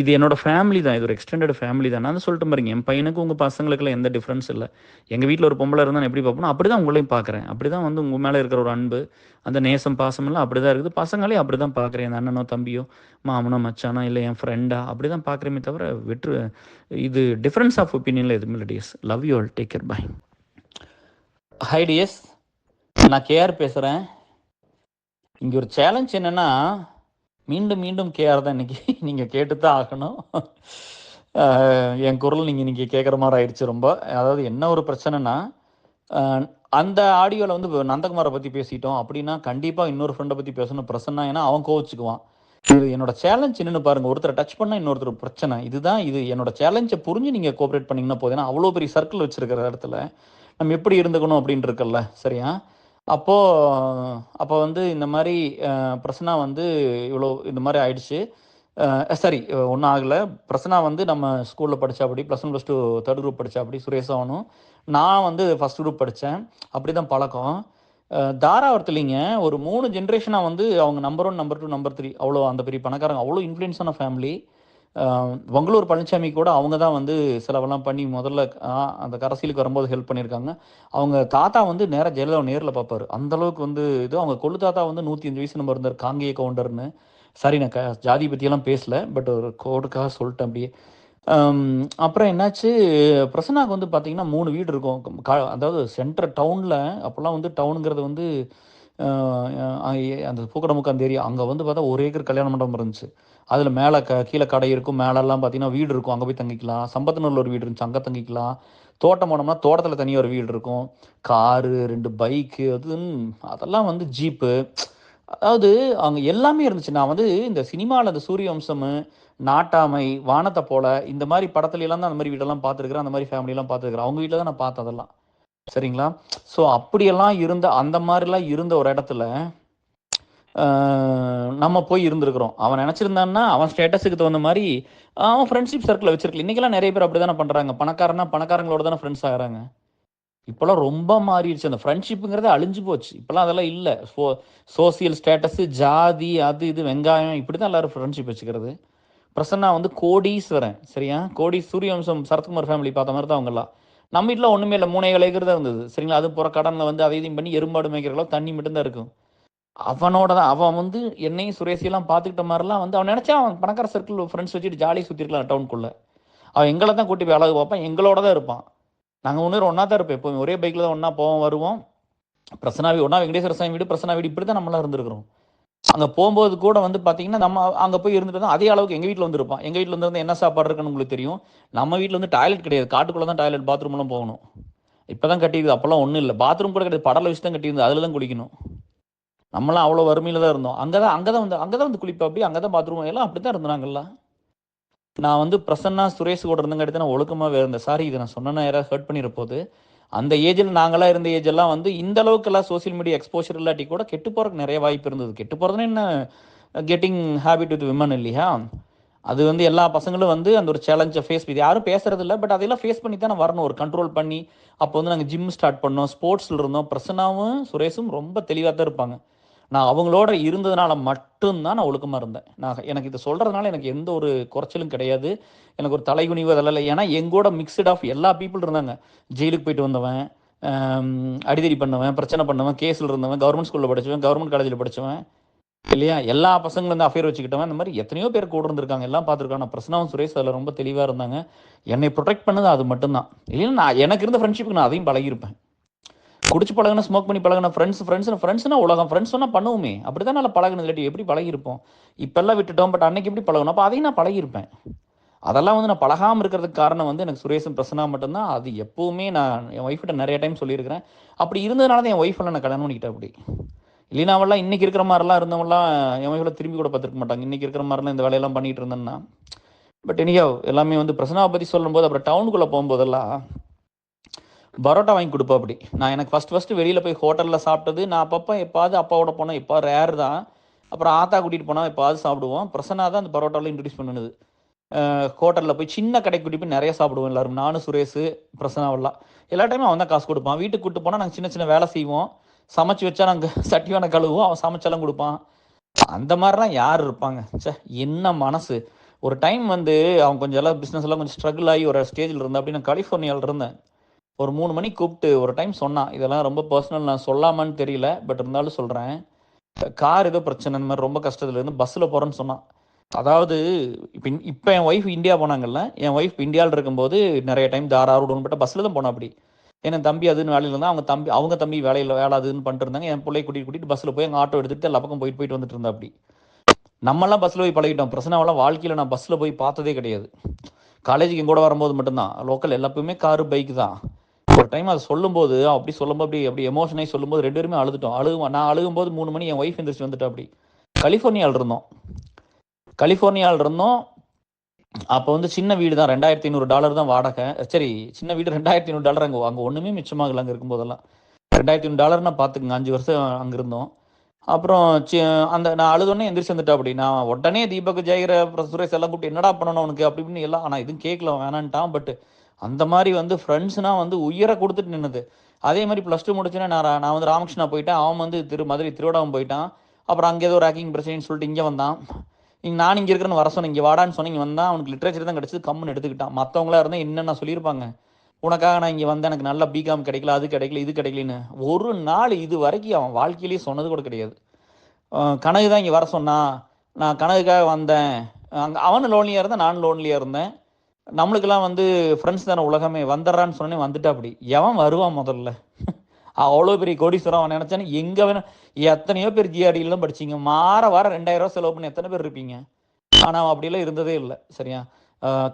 இது என்னோட ஃபேமிலி தான், இது ஒரு எக்ஸ்டெண்டட் ஃபேமிலி தான். நான் தான் சொல்லிட்டு பாருங்க, என் பையனுக்கு உங்கள் பசங்களுக்குலாம் எந்த டிஃப்ரென்ஸ் இல்லை. எங்கள் வீட்டில் ஒரு பொம்பளை இருந்தால் நான் எப்படி பார்ப்போம், அப்படி தான் உங்களையும் பார்க்குறேன். அப்படி தான் வந்து உங்கள் மேலே இருக்கிற ஒரு அன்பு, அந்த நேசம், பாசமெல்லாம் அப்படி தான் இருக்குது. பசங்களையும் அப்படி தான் பார்க்குறேன். என் அண்ணனோ தம்பியோ மாமனோ மச்சானோ இல்லை என் ஃப்ரெண்டா அப்படி தான் பார்க்குறேமே தவிர இது டிஃப்ரென்ஸ் ஆஃப் ஒப்பீனியனில் எதுவுமே இல்லை DS. Love you all, take care, bye. Hi DS, நான் கேஆர் பேசுகிறேன். இங்கே ஒரு சேலஞ்ச் என்னென்னா, மீண்டும் கேஆர் தான் இன்றைக்கி நீங்கள் கேட்டு தான் ஆகணும். என் குரல் நீங்கள் கேட்குற மாதிரி ஆயிடுச்சு ரொம்ப. அதாவது என்ன ஒரு பிரச்சனைனா, அந்த ஆடியோவில் வந்து நந்தகுமாரை பற்றி பேசிட்டோம் அப்படின்னா கண்டிப்பாக இன்னொரு ஃப்ரெண்டை பற்றி பேசணும் பிரச்சனை, ஏன்னா அவன் கோவிச்சுக்குவான். இது என்னோட சேலஞ்ச் என்னென்னு பாருங்கள். ஒருத்தரை டச் பண்ணால் இன்னொருத்தர் பிரச்சனை. இது என்னோட சேலஞ்சை புரிஞ்சு நீங்கள் கோஆப்ரேட் பண்ணிங்கன்னா போதும். ஏன்னா அவ்வளோ பெரிய சர்க்கிள் வச்சுருக்கிற இடத்துல நம்ம எப்படி இருந்துக்கணும் அப்படின்ட்டு இருக்கல, சரியா? அப்போ வந்து இந்த மாதிரி பிரசன்னா வந்து இவ்வளோ இந்த மாதிரி ஆயிடுச்சு. சரி, ஒன்றும் ஆகலை. பிரசன்னா வந்து நம்ம ஸ்கூலில் படித்தாப்படி +1 +2 3rd குரூப் படித்தாப்படி, சுரேஷ் அவனும். நான் வந்து ஃபஸ்ட் குரூப் படித்தேன். அப்படி தான் பழக்கம். தாராவரத்துலிங்க ஒரு 3 ஜென்ரேஷனாக வந்து அவங்க நம்பர் 1, நம்பர் 2, நம்பர் 3 அவ்வளோ அந்த பெரிய பணக்காரங்க, அவ்வளோ இன்ஃப்ளூயன்ஸான ஃபேமிலி. வங்களூர் பழனிசாமி கூட அவங்க தான் வந்து செலவெல்லாம் பண்ணி முதல்ல அந்த அரசியலுக்கு வரும்போது ஹெல்ப் பண்ணியிருக்காங்க. அவங்க தாத்தா வந்து நேராக ஜெயலலிதா நேரில் பார்ப்பார், அந்தளவுக்கு வந்து இது. அவங்க கொள்ளு தாத்தா வந்து 105 வயசு நம்பர் இருந்தார், காங்கேய கவுண்டர்னு. சாரி, நான் ஜாதி பற்றியெல்லாம் பேசலை, பட் ஒரு கோடுக்காக சொல்லிட்டேன் அப்படியே. அப்புறம் என்னாச்சு, பிரசன்னாக்கு வந்து பார்த்தீங்கன்னா 3 வீடு இருக்கும். அதாவது சென்ட்ரல் டவுன்ல அப்போலாம் வந்து டவுனுங்கிறது வந்து அ அ அந்த பூக்கடமுக்கு அந்த ஏரியா. அங்க வந்து பார்த்தா 1 ஏக்கர் கல்யாண மண்டபம் இருந்துச்சு. அதில மேல கீழ கடை இருக்கும். மேலலாம் பார்த்தீங்கன்னா வீடு இருக்கும். அங்க போய் தங்கிக்கலாம். சம்பத்துநூர்ல ஒரு வீடு இருந்துச்சு. அங்க தங்கிக்கலாம். தோட்டம் போனோம்னா தோட்டத்தில தனியா ஒரு வீடு இருக்கும். காரு, 2 பைக்கு அதெல்லாம் வந்து ஜீப்பு. அதாவது அங்க எல்லாமே இருந்துச்சு. நான் வந்து இந்த சினிமால இந்த சூரியவம்சமு, நாட்டாமை, வானத்த போல இந்த மாரி படத்துலலாம் தான் அந்த மாரி வீடெல்லாம் பார்த்துருக்கிறேன். அந்த மாரி ஃபேமிலிலாம் பார்த்துருக்கிறேன். அவங்க வீட்ல தான் நான் பார்த்தேன் அதெல்லாம். சரிங்களா? ஸோ அப்படியெல்லாம் இருந்த அந்த மாரிலாம் இருந்த ஒரு இடத்துல, அ நம்ம போய் இருந்திருக்கிறோம். அவன் நெனச்சிருந்தான்னா, அவன் ஸ்டேட்டஸுக்கு தகுந்த மாரி அவன் ஃப்ரெண்ட்ஷிப் சர்க்கிள வச்சிருக்கலாம். இன்னைக்கெல்லாம் நெறைய பேர் அப்படி தானே பண்றாங்க. பணக்காரன்னா பணக்காரங்களோட தானே ஃப்ரெண்ட்ஸ் ஆகுறாங்க. இப்பலாம் ரொம்ப மாறிருச்சு. அந்த ஃப்ரெண்ட்ஷிப்ங்கிறதே அழிஞ்சு போச்சு. இப்பலாம் அதெல்லாம் இல்ல. சோசியல் ஸ்டேட்டஸு, ஜாதி, அது இது வெங்காயம் இப்படி தான் எல்லாரும் ஃப்ரெண்ட்ஷிப் வச்சுக்கிறது. பிரசன்னா வந்து கோடீஸ்வரன். சரியா? சூரியவம்சம் சரத்குமார் ஃபேமிலி பார்த்த மாரி தான் அவங்கலாம். நம்ம வீட்ல ஒண்ணுமே இல்ல. 3 ஏக்கர் தான் இருந்தது. சரிங்களா? அதுவும் போற கடன்ல வந்து அதை இதையும் பண்ணி எருமாடு மேய்க்கிற அளவுக்கு தண்ணி மட்டும் தான் இருக்கும். அவனோட தான் அவன் வந்து என்னையும் சுரேஷையும் பார்த்துக்கிட்ட மாரிலாம் வந்து அவன் நெனச்சா அவன் பணக்கார சர்க்கிள் ஃப்ரெண்ட்ஸ் வச்சுட்டு ஜாலியா சுத்திருக்கலாம் டவுனுக்குள்ள. அவன் எங்கள தான் கூட்டி போய் அழகு பார்ப்பான். எங்களோட தான் இருப்பான். நாங்க 3 பேரும் ஒண்ணா தான் இருப்போம் எப்பவுமே. ஒரே பைக்ல தான் ஒண்ணா போவோம், வருவோம். ஒண்ணா வெங்கடேஸ்வர சாமி வீடு, பிரசன்னா வீடு இப்படி தான் நம்மலாம் இருந்திருக்கிறோம். அங்க போம்போது கூட வந்து பார்த்தீங்கன்னா, நம்ம அங்க போய் இருந்துட்டு தான் அதே அளவுக்கு எங்க வீட்ல வந்திருப்பான். எங்க வீட்ல வந்து என்ன சாப்பாடு இருக்குன்னு உங்களுக்கு தெரியும். நம்ம வீட்ல வந்து டாய்லெட் கிடையாது. காட்டுக்குள்ள தான் டாய்லெட், பாத்ரூம்லாம் போகணும். இப்ப தான் கட்டியிருக்குது. அப்பலாம் ஒண்ணும் இல்ல. பாத்ரூம் கூட கிடையாது. படல வச்சு தான் கட்டியிருந்தது. அதுல தான் குளிக்கணும். நம்மலாம் அவ்வளோ வறுமையில தான் இருந்தோம். அங்க தான் வந்து குளிப்பாப்படி, அங்க தான் பாத்ரூம் எல்லாம் அப்படி தான் இருந்தோம் நாங்கலாம். நான் வந்து பிரசன்னா, சுரேஷ் கூட இருந்தங்காட்டி நான் ஒழுக்கமாவே இருந்தேன். சாரி இத நான் சொன்னேன்னா யாராவது ஹர்ட் பண்ணிற போது. அந்த ஏஜ்ல நாங்கலாம் இருந்த ஏஜெல்லாம் வந்து இந்த அளவுக்கெல்லாம் சோசியல் மீடியா எக்ஸ்போஷர் இல்லாட்டி கூட கெட்டு போறதுக்கு நெறைய வாய்ப்பு இருந்தது. கெட்டு போறதுன்னா என்ன கெட்டிங் ஹேபிட் வித் விமன் இல்லையா? அது வந்து எல்லா பசங்களும் வந்து அந்த ஒரு சேலஞ்ச ஃபேஸ் இது யாரும் பேசுறதில்ல. பட் அதெல்லாம் ஃபேஸ் பண்ணி தானே வரணும். ஒரு கண்ட்ரோல் பண்ணி, அப்போ வந்து நாங்க ஜிம் ஸ்டார்ட் பண்ணோம். ஸ்போர்ட்ஸ்ல இருந்தோம். பிரசன்னாவும், சுரேஷும் ரொம்ப தெளிவா தான் இருப்பாங்க. நான் அவங்களோட இருந்ததுனால மட்டும் தான் நான் ஒழுக்கமா இருந்தேன். எனக்கு இத சொல்றதுனால எனக்கு எந்த ஒரு குறைச்சலும் கிடையாது. எனக்கு ஒரு தலைகுனிவு அதெல்லாம் இல்ல. ஏன்னா எங்கூட மிக்ஸ்ட் ஆஃப் எல்லா பீப்பிள் இருந்தாங்க. ஜெயிலுக்கு போயிட்டு வந்தவன், அடிதடி பண்ணவன், பிரச்சனை பண்ணவன், கேஸ்ல இருந்தவன், கவர்மெண்ட் ஸ்கூல்ல படிச்சவன், கவர்மெண்ட் காலேஜ்ல படிச்சவன் இல்லையா? எல்லா பசங்களும் வந்து அஃபேர் வச்சுக்கிட்டவன், இந்த மாரி எத்தனையோ பேர் கூட இருந்திருக்காங்க. எல்லாம் பார்த்துருக்காங்க. ஆனா பிரசன்னாவும், சுரேஷ் அதில ரொம்ப தெளிவா இருந்தாங்க. என்னை புரொடெக்ட் பண்ணது அது மட்டும் தான். இல்லைன்னா எனக்கு இருந்த ஃப்ரெண்ட்ஷிப்க்கு நான் அதையும் பழகியிருப்பேன். குடிச்சு பழகுன, ஸ்மோக் பண்ணி பழகுன ஃப்ரெண்ட்ஸ்னா உலகம். ஃப்ரெண்ட்ஸ் சொன்னா பண்ணுவோமே. அப்படிதான் நல்லா பழகுனது. இல்லாட்டி எப்படி பழகியிருப்போம்? இப்பல்லாம் விட்டுட்டோம். பட் அன்னைக்கு எப்படி பழகுனோம்? அப்ப அதையும் நான் பழகியிருப்பேன். அதெல்லாம் வந்து நான் பழகாம இருக்கிறதுக்கு காரணம் வந்து எனக்கு சுரேஷும், பிரசன்னா மட்டும் தான். அது எப்பவுமே நான் என் ஒய்ஃப்ட்ட நெறைய டைம் சொல்லியிருக்கிறேன். அப்படி இருந்ததுனால தான் என் ஒய்ஃப் நான் கல்யாணம் பண்ணிக்கிட்டேன் அப்படி. இல்லைன்னா அவள்லாம் இன்னைக்கு இருக்கிற மாரிலாம் இருந்தவங்கலாம் என் ஒய்ஃப்ல திரும்பி கூட பார்த்துருக்க மாட்டாங்க. இன்னைக்கு இருக்கிற மாரிலாம் இந்த வேலையெல்லாம் பண்ணிட்டு இருந்தேன்னா. பட் எனிஹவ் எல்லாமே வந்து பிரசன்னாவ பத்தி சொல்லும்போது அப்புறம் டவுனுக்குள்ள போம்போதெல்லாம் பரோட்டா வாங்கி குடுப்பாப்படி. நான் எனக்கு ஃபர்ஸ்ட் வெளியில போய் ஹோட்டல்ல சாப்பிட்டது, நான் அப்பப்ப எப்பாவது அப்பாவோட போனா, ரேர் தான். அப்புறம் ஆத்தா கூட்டிட்டு போனா எப்பாவது சாப்பிடுவோம். பிரசன்னா தான் அந்த பரோட்டாலாம் இன்ட்ரோடியூஸ் பண்ணுனது. ஹோட்டல்ல போய் சின்ன கடைக்கு கூட்டிட்டு போய் நெறைய சாப்பிடுவோம் எல்லாரும். நானும், சுரேஷு, பிரசன்னாவெல்லாம். எல்லா டைமும் அவன் தான் காசு குடுப்பான். வீட்டுக்கு கூட்டு போனா நாங்க சின்ன சின்ன வேலை செய்வோம். சமைச்சு வச்சா நாங்க சட்டி வேணா கழுவுவோம். அவன் சமைச்செல்லாம் குடுப்பான். அந்த மாரிலாம் யார் இருப்பாங்க? ச்சே! என்ன மனசு! ஒரு டைம் வந்து அவன் கொஞ்சம் எல்லாம் பிசினஸ் எல்லாம் கொஞ்சம் ஸ்ட்ரகிள் ஆகி ஒரு ஸ்டேஜ்ல இருந்தான். அப்படி நான் கலிஃபோர்னியால இருந்தேன். ஒரு 3 மணிக்கு கூப்பிட்டு ஒரு டைம் சொன்னான். இதெல்லாம் ரொம்ப பர்சனல் நான் சொல்லாமான்னு தெரியல. பட் இருந்தாலும் சொல்றேன். கார் ஏதோ பிரச்சனை இந்த மாரி ரொம்ப கஷ்டத்துல இருந்து பஸ்ல போறேன்னு சொன்னான். அதாவது இப்ப என் ஒய்ஃப் இந்தியா போனாங்கல்ல. என் ஒய்ஃப் இந்தியால இருக்கும்போது நெறைய டைம் தாரார் உடன்பட்ட பஸ்ல தான் போனாப்படி. ஏன்னா தம்பி அதுன்னு வேலையில இருந்தா அவங்க தம்பி வேலையில வேலை அதுன்னு பண்ணிட்டு இருந்தாங்க. என் புள்ளைய கூட்டிட்டு பஸ்ல போய் அங்க ஆட்டோ எடுத்துட்டு எல்லா பக்கம் போயிட்டு வந்துட்டு இருந்தாப்படி. நம்மலாம் பஸ்ல போய் பழகிட்டோம். பிரச்சனைவெல்லாம் வாழ்க்கையில நான் பஸ்ல போய் பார்த்ததே கிடையாது. காலேஜுக்கு என் கூட வரும்போது மட்டும்தான். லோக்கல் எல்லாப்பயுமே காரு, பைக் தான். ஒரு டைம் அத சொல்லும்போது, அப்படி சொல்லும்போது அப்படி எமோஷன் ஆயி சொல்லும்போது 2 பேருமே அழுதுட்டோம். நான் அழுகும்போது 3 மணி என் ஒய்ஃப் எந்திரிச்சு வந்துட்டாப்படி. கலிஃபோர்னியால இருந்தோம். கலிஃபோர்னியால இருந்தோம். அப்ப வந்து சின்ன வீடு தான். $2500 தான் வாடகை. சரி சின்ன வீடு $2500 அங்க அங்க ஒண்ணுமே மிச்சமாகல அங்க இருக்கும்போதெல்லாம். $2500ன்னா பார்த்துக்கங்க. 5 வருஷம் அங்க இருந்தோம். அப்புறம் அந்த நான் அழுதோனே எந்திரிச்சு வந்துட்டாப்படி. நான் உடனே தீபக், ஜெயகிர, அப்புறம் சுரேஷ் எல்லாம் கூப்பிட்டு என்னடா பண்ணணும் அவனுக்கு அப்படி இப்படின்னு எல்லாம். ஆனா எதுவும் கேட்கல அவன் வேணான்ட்டான். பட் அந்த மாரி வந்து ஃப்ரெண்ட்ஸ்னா வந்து உயிர குடுத்துட்டு நின்னது. அதே மாரி +2 முடிச்சோனே நான் வந்து ராமகிருஷ்ணா போயிட்டேன். அவன் வந்து மதுரை திருவிடாமம் போயிட்டான். அப்புறம் அங்க ஏதோ ரேக்கிங் பிரச்சனைன்னு சொல்லிட்டு இங்க வந்தான். நான் இங்க இருக்கிறேன்னு வர சொன்னேன். இங்க வாடான்னு சொன்னேன். இங்க வந்தான். அவனுக்கு லிட்ரேச்சர் தான் கிடைச்சது. கம்முன்னு எடுத்துக்கிட்டான். மத்தவங்களா இருந்தா என்னென்ன சொல்லியிருப்பாங்க. உனக்காக நான் இங்க வந்தேன். எனக்கு நல்ல பிகாம் கிடைக்கல, அது கிடைக்கல, இது கிடைக்கலன்னு. ஒரு நாள் இது வரைக்கும் அவன் வாழ்க்கையிலேயே சொன்னது கூட கிடையாது. கனகு தான் இங்க வர சொன்னான். நான் கனகுக்காக வந்தேன். அவனும் லோன்லியா இருந்தான். நானும் லோன்லியா இருந்தேன். நம்மளுக்கெல்லாம் வந்து ஃப்ரெண்ட்ஸ் தானே உலகமே, வந்துடுறான்னு சொன்னே வந்துட்டா அப்படி எவன் வருவான் முதல்ல? அவ்வளோ பெரிய கோடீஸ்வரன் அவன் நினச்சானே எங்கே வேணும். எத்தனையோ பேர் ஜிஆர்டிலாம் படிச்சிங்க, வாரம் 2000 செலவு பண்ணி எத்தனை பேர் இருப்பீங்க? ஆனால் அப்படிலாம் இருந்ததே இல்லை. சரியா?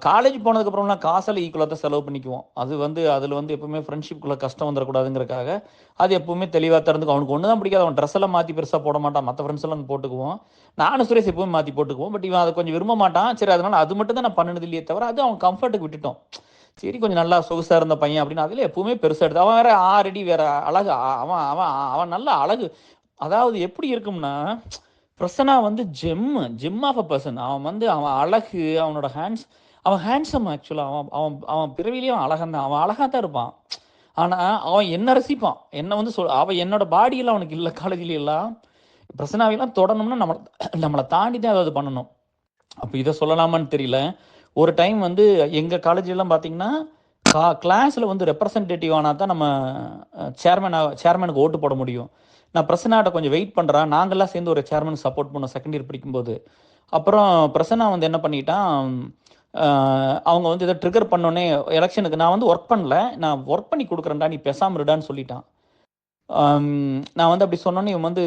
காலேஜ் போனதுக்கப்புறம்லாம் காசெல்லாம் ஈக்குவலாக தான் செலவு பண்ணிக்குவோம். அது வந்து அதில் வந்து எப்பவுமே ஃப்ரெண்ட்ஷிப்புக்குள்ளே கஷ்டம் வந்துடக்கூடாதுங்கிறக்காக அது எப்பவுமே தெளிவாக திறந்துக்கும். அவனுக்கு ஒன்று தான் பிடிக்காது, அவன் ட்ரெஸ் எல்லாம் மாற்றி பெருசாக போட மாட்டான். மற்ற ஃப்ரெண்ட்ஸ் எல்லாம் போட்டுக்குவோம். நானும் சுரேஷ் எப்பவுமே மாற்றி போட்டுக்குவோம். பட் இவன் அதை கொஞ்சம் விரும்ப மாட்டான். சரி, அதனால அது மட்டும் தான் நான் பண்ணினது இல்லையே தவிர அது அவன் கம்ஃபர்ட்டுக்கு விட்டுட்டோம். சரி, கொஞ்சம் நல்லா சொகுசாக இருந்த பையன் அப்படின்னு அதில் எப்பவுமே பெருசாக எடுத்து அவன் வேற 6 அடி வேற அழகு. அவன் அவன் அவன் நல்ல அழகு. அதாவது எப்படி இருக்கும்னா, பிரசன்னா வந்து ஜெம் ஆஃப் அ பர்சன். அவன் வந்து அவன் அழகு, அவனோட அவன் ஹேண்ட்ஸம். ஆக்சுவலாக அவன் அவன் அவன் பிறவிலேயே அவன் அழகாக தான், அவன் அழகாக தான் இருப்பான். ஆனால் அவன் என்ன ரசிப்பான், என்ன வந்து அவன் என்னோட பாடியெல்லாம் அவனுக்கு இல்லை. காலேஜ்லாம் பிரசனாவெல்லாம் தொடணும்னா நம்மளை தாண்டி தான் ஏதாவது பண்ணணும். அப்போ இதை சொல்லலாமான்னு தெரியல. ஒரு டைம் வந்து எங்கள் காலேஜெல்லாம் பார்த்தீங்கன்னா கிளாஸில் வந்து ரெப்ரசன்டேட்டிவ் ஆனால் தான் நம்ம சேர்மனுக்கு ஓட்டு போட முடியும். நான் பிரசன்னாட்ட கொஞ்சம் வெயிட் பண்ணுறேன். நாங்கள்லாம் சேர்ந்து ஒரு சேர்மனுக்கு சப்போர்ட் பண்ணோம் செகண்ட் இயர் படிக்கும்போது. அப்புறம் பிரசன்னா வந்து என்ன பண்ணிட்டான், அவங்க வந்து இதை ட்ரிகர் பண்ணோன்னே எலெக்ஷனுக்கு நான் வந்து ஒர்க் பண்ணல, நான் ஒர்க் பண்ணி கொடுக்குறேன்டா, நீ பேசாமல் இருடான்னு சொல்லிட்டான். நான் வந்து அப்படி சொன்னோன்னே இவன் வந்து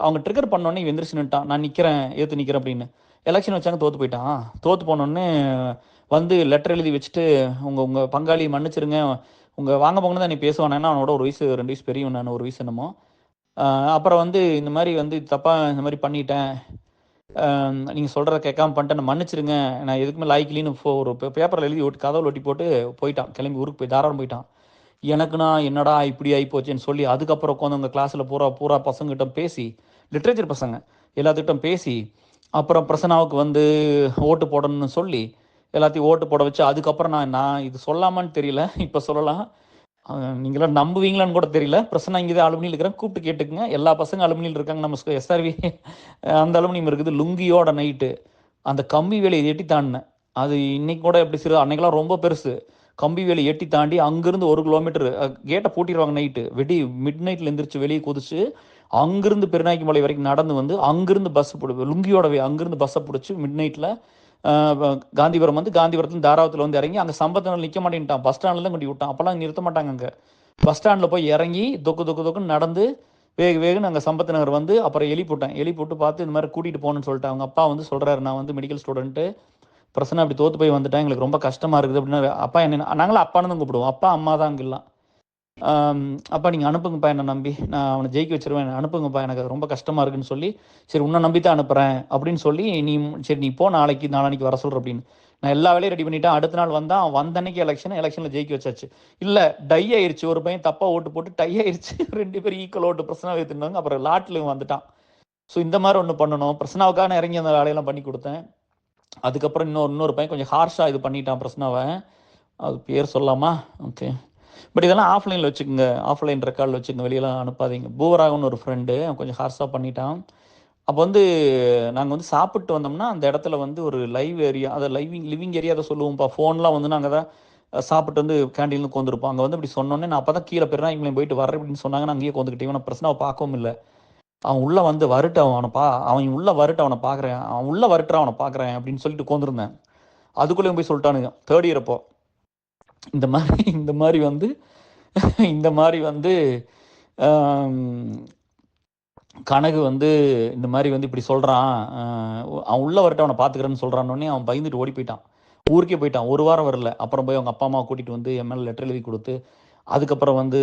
அவங்க ட்ரிகர் பண்ணோன்னே இவன் எந்திரிச்சு நின்ட்டான். நான் நிற்கிறேன், ஏற்று நிற்கிறேன் அப்படின்னு. எலெக்ஷன் வச்சாங்க, தோற்று போயிட்டான். தோற்று போனோடனே வந்து லெட்டர் எழுதி வச்சுட்டு, உங்கள் பங்காளி மன்னிச்சிருங்க, வாங்க போங்கன்னு தான் நீ பேசுவானேன்னா அவனோட ஒரு வயசு 2 வயசு பெரியவன், நான் ஒரு வயசு என்னமோ. அப்புறம் வந்து இந்த மாதிரி வந்து தப்பாக இந்த மாதிரி பண்ணிட்டேன், நீங்கள் சொல்கிறத கேட்காம பண்ணிட்டேன், நான் மன்னிச்சிருங்க, நான் எதுக்குமே லாய்க்கிலின்னு ஒரு பேப்பரில் எழுதி கதவுல ஒட்டி போட்டு போயிட்டான். கிளம்பி ஊருக்கு போய் தாராளம் போயிட்டான். எனக்குன்னா என்னடா இப்படி ஆகிப்போச்சேன்னு சொல்லி அதுக்கப்புறம் உட்காந்து உங்கள் கிளாஸில் பூரா பசங்கிட்ட பேசி, லிட்ரேச்சர் பசங்க எல்லாத்துக்கிட்டும் பேசி, அப்புறம் பிரசனாவுக்கு வந்து ஓட்டு போடணும்னு சொல்லி எல்லாத்தையும் ஓட்டு போட வச்சு, அதுக்கப்புறம் நான் இது சொல்லாமான்னு தெரியல, இப்போ சொல்லலாம், நீங்களாம் நம்புவீங்களான்னு கூட தெரியல. பிரசன்னா இங்கே தான் அலுமினியில் இருக்கிறேன், கூப்பிட்டு கேட்டுக்குங்க. எல்லா பசங்க அலுமினியில் இருக்காங்க, நம்ம எஸ்ஆர்வி அந்த அலுமினியம் இருக்குது. லுங்கியோட நைட்டு அந்த கம்பி வேலையை எட்டி தாண்டினேன். அது இன்னைக்கு கூட எப்படி அன்னைக்கெல்லாம் ரொம்ப பெருசு. கம்பி வேலை எட்டி தாண்டி அங்கேருந்து 1 கிலோமீட்டர் கேட்டை பூட்டிடுவாங்க நைட்டு. மிட் நைட்டில் எழுந்திரிச்சு வெளியே குதிச்சு அங்கேருந்து பெருநாய்க்கு மலை வரைக்கும் நடந்து வந்து அங்கேருந்து பஸ் லுங்கியோட அங்கேருந்து பஸ்ஸை பிடிச்சி மிட் நைட்டில் காந்திபுரம் வந்து காந்திபுரத்தில் தாராவத்தில் வந்து இறங்கி அங்கே சம்பத்தினால் நிற்க மாட்டேன்ட்டான். பஸ் ஸ்டாண்டில் தான் கொண்டு விட்டான். அப்போல்லாம் நிறுத்த மாட்டாங்க அங்கே. பஸ் ஸ்டாண்டில் போய் இறங்கி தொக்குன்னு நடந்து வேகுன்னு அங்கே சம்பத் நகர் வந்து அப்புறம் எலி போட்டு பார்த்து இந்த மாதிரி கூட்டிகிட்டு போகணுன்னு சொல்லிட்டு அவங்க அப்பா வந்து சொல்கிறாரு, நான் வந்து மெடிக்கல் ஸ்டூடெண்ட்டு, பிரச்சனை அப்படி தோற்று போய் வந்துட்டேன், எங்களுக்கு ரொம்ப கஷ்டமாக இருக்குது அப்படின்னா. அப்பா என்ன, நாங்களும் அப்பான்னு தான் கூப்பிடுவோம், அப்பா அம்மா தான் அங்கெல்லாம். அப்பா நீங்கள் அனுப்புங்கப்பா, என்னை நம்பி நான் அவனை ஜெயிக்க வச்சிருவேன், அனுப்புங்கப்பா, எனக்கு ரொம்ப கஷ்டமாக இருக்குன்னு சொல்லி, சரி உன்னை நம்பி தான் அனுப்புகிறேன் அப்படின்னு சொல்லி, சரி நீ போ, நாளைக்கு வர சொல்கிற அப்படின்னு. நான் எல்லா வேலையும் ரெடி பண்ணிவிட்டேன். அடுத்த நாள் வந்தான். வந்த அன்னைக்கு எலெக்ஷனில் ஜெயிக்க வச்சாச்சு. இல்லை, டை ஆயிடுச்சு. ஒரு பையன் தப்பாக ஓட்டு போட்டு டை ஆயிடுச்சு. 2 பேர் ஈக்குவல் ஓட்டு பிரச்சனை வைத்திருந்தாங்க. அப்புறம் லாட்டில் வந்துட்டான். ஸோ இந்த மாதிரி ஒன்று பண்ணணும். பிரச்சனாவுக்கான இறங்கி அந்த வேலையெல்லாம் பண்ணி கொடுத்தேன். அதுக்கப்புறம் இன்னொரு பையன் கொஞ்சம் ஹார்ஷாக இது பண்ணிட்டான் பிரச்சனாவை. அது பேர் சொல்லாமா? ஓகே. பட் இதெல்லாம் ஆஃப்லைனில் வச்சுக்கோங்க, ஆஃப்லைன் ரெக்கார்டில் வச்சுக்கோங்க, வெளியெல்லாம் அனுப்பாதீங்க. பூவராகன்னு ஒரு ஃப்ரெண்டு கொஞ்சம் ஹார்ஷாக பண்ணிட்டான். அப்போ வந்து நாங்கள் வந்து சாப்பிட்டு வந்தோம்னா அந்த இடத்துல வந்து ஒரு லைவ் ஏரியா, அதை லிவிங் ஏரியா அதை சொல்லுவோம்ப்பா. ஃபோன்லாம் வந்து நாங்கள் தான் சாப்பிட்டு வந்து கேண்டீனில் உட்காந்துருப்போம். அங்கே வந்து இப்படி சொன்னோன்னே நான் அப்போ தான் கீழே பெருநாய்க்குள்ளே போயிட்டு வரேன் அப்படின்னு சொன்னாங்க. நான் அங்கேயே உட்காந்துக்கிட்டேன். இவனை பிரச்சனை பார்க்கவும் இல்லை. அவன் உள்ளே வந்து வரட்டு, அவன் உள்ளே வரட்டு, அவனை பார்க்குறேன், அவன் உள்ளே வரட்டு, அவனை பார்க்குறேன் அப்படின்னு சொல்லிட்டு உட்காந்துருந்தேன். அதுக்குள்ளேயும் போய் சொல்லிட்டானுங்க தேர்ட் இயர் அப்போ, இந்த மாதிரி வந்து கனகு வந்து இந்த மாதிரி வந்து இப்படி சொல்கிறான், அவன் உள்ளே வரட்டு அவனை பார்த்துக்கிறேன்னு சொல்கிறான்னொடனே அவன் பயந்துட்டு ஓடி போயிட்டான். ஊருக்கே போயிட்டான். 1 வாரம் வரல. அப்புறம் போய் அவங்க அப்பா அம்மா கூட்டிகிட்டு வந்து என் மேலே லெட்டர் எழுதி கொடுத்து, அதுக்கப்புறம் வந்து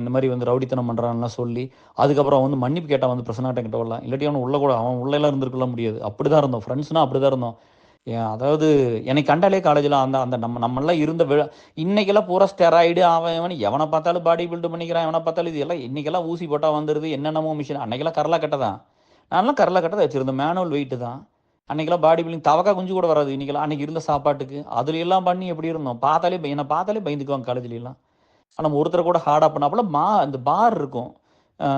இந்த மாதிரி வந்து ரவுடித்தனம் பண்ணுறான்லாம் சொல்லி, அதுக்கப்புறம் வந்து மன்னிப்பு கேட்டால் வந்து பிரசனாட்ட கிட்ட வரலாம். இல்லாட்டி அவன் அவன் உள்ளெல்லாம் இருந்திருக்கல முடியாது. அப்படி தான் இருந்தோம் ஃப்ரெண்ட்ஸ்னால், அப்படி தான் இருந்தோம். அதாவது என்னை கண்டாலே காலேஜில் அந்த நம்மளாம் இருந்த இன்னைக்கெல்லாம் பூரா ஸ்டெராய்டு, அவன் எவனை பார்த்தாலும் பாடி பில்டு பண்ணிக்கிறான், எவனை பார்த்தாலும் இது எல்லாம் இன்னைக்கெல்லாம் ஊசி போட்டால் வந்துடுது, என்னென்னமோ மிஷின். அன்னைக்கெல்லாம் கரலா கட்டை தான், நான்லாம் கரலா கட்டை தான் வச்சுருந்தேன், மேனுவல் வெயிட்டு தான். அன்றைக்கெல்லாம் பாடி பில்டிங் தவக்கா குஞ்சு கூட வராது. இன்றைக்கெல்லாம் அன்றைக்கி இருந்த சாப்பாட்டுக்கு அதுல எல்லாம் பண்ணி எப்படி இருந்தோம். என்னை பார்த்தாலே பயந்துக்குவாங்க காலேஜ்லாம். ஆனால் ஒருத்தரை கூட ஹார்டாக பண்ணாப்பெல்லாம் அந்த பார் இருக்கும்,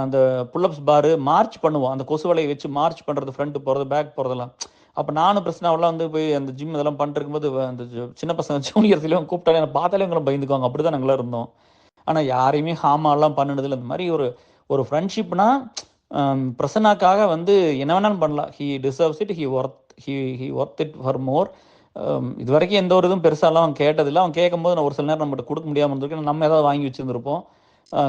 அந்த புல்லப்ஸ் பாரு, மார்ச் பண்ணுவோம், அந்த கொசு வலையை வச்சு மார்ச் பண்ணுறது, ஃப்ரண்ட்டு போகிறது, பேக் போகிறதெல்லாம். அப்போ நானும் பிரச்சனைலாம் வந்து போய் அந்த ஜிம் இதெல்லாம் பண்ணிருக்கும்போது அந்த சின்ன பசங்க ஜூனியர்ஸ்லேயும் கூப்பிட்டாலே என்னை பார்த்தாலே எங்களை பயந்துக்குவாங்க. அப்படி தான் நாங்களாம் இருந்தோம். ஆனால் யாரையுமே ஹாமாலாம் பண்ணினதில்லை. இந்த மாதிரி ஒரு ஃப்ரெண்ட்ஷிப்னா பிரசன்னாக்காக வந்து என்ன வேணாலும் பண்ணலாம். He deserves it, he worth it for more. இது வரைக்கும் எந்த ஒரு இதுவும் பெருசாலாம் அவன் கேட்டதில்லை. அவன் கேட்கும்போது நான் ஒரு சில நேரம் நம்மகிட்ட கொடுக்க முடியாமல் இருந்திருக்கேன். நம்ம ஏதாவது வாங்கி வச்சுருந்துருப்போம்.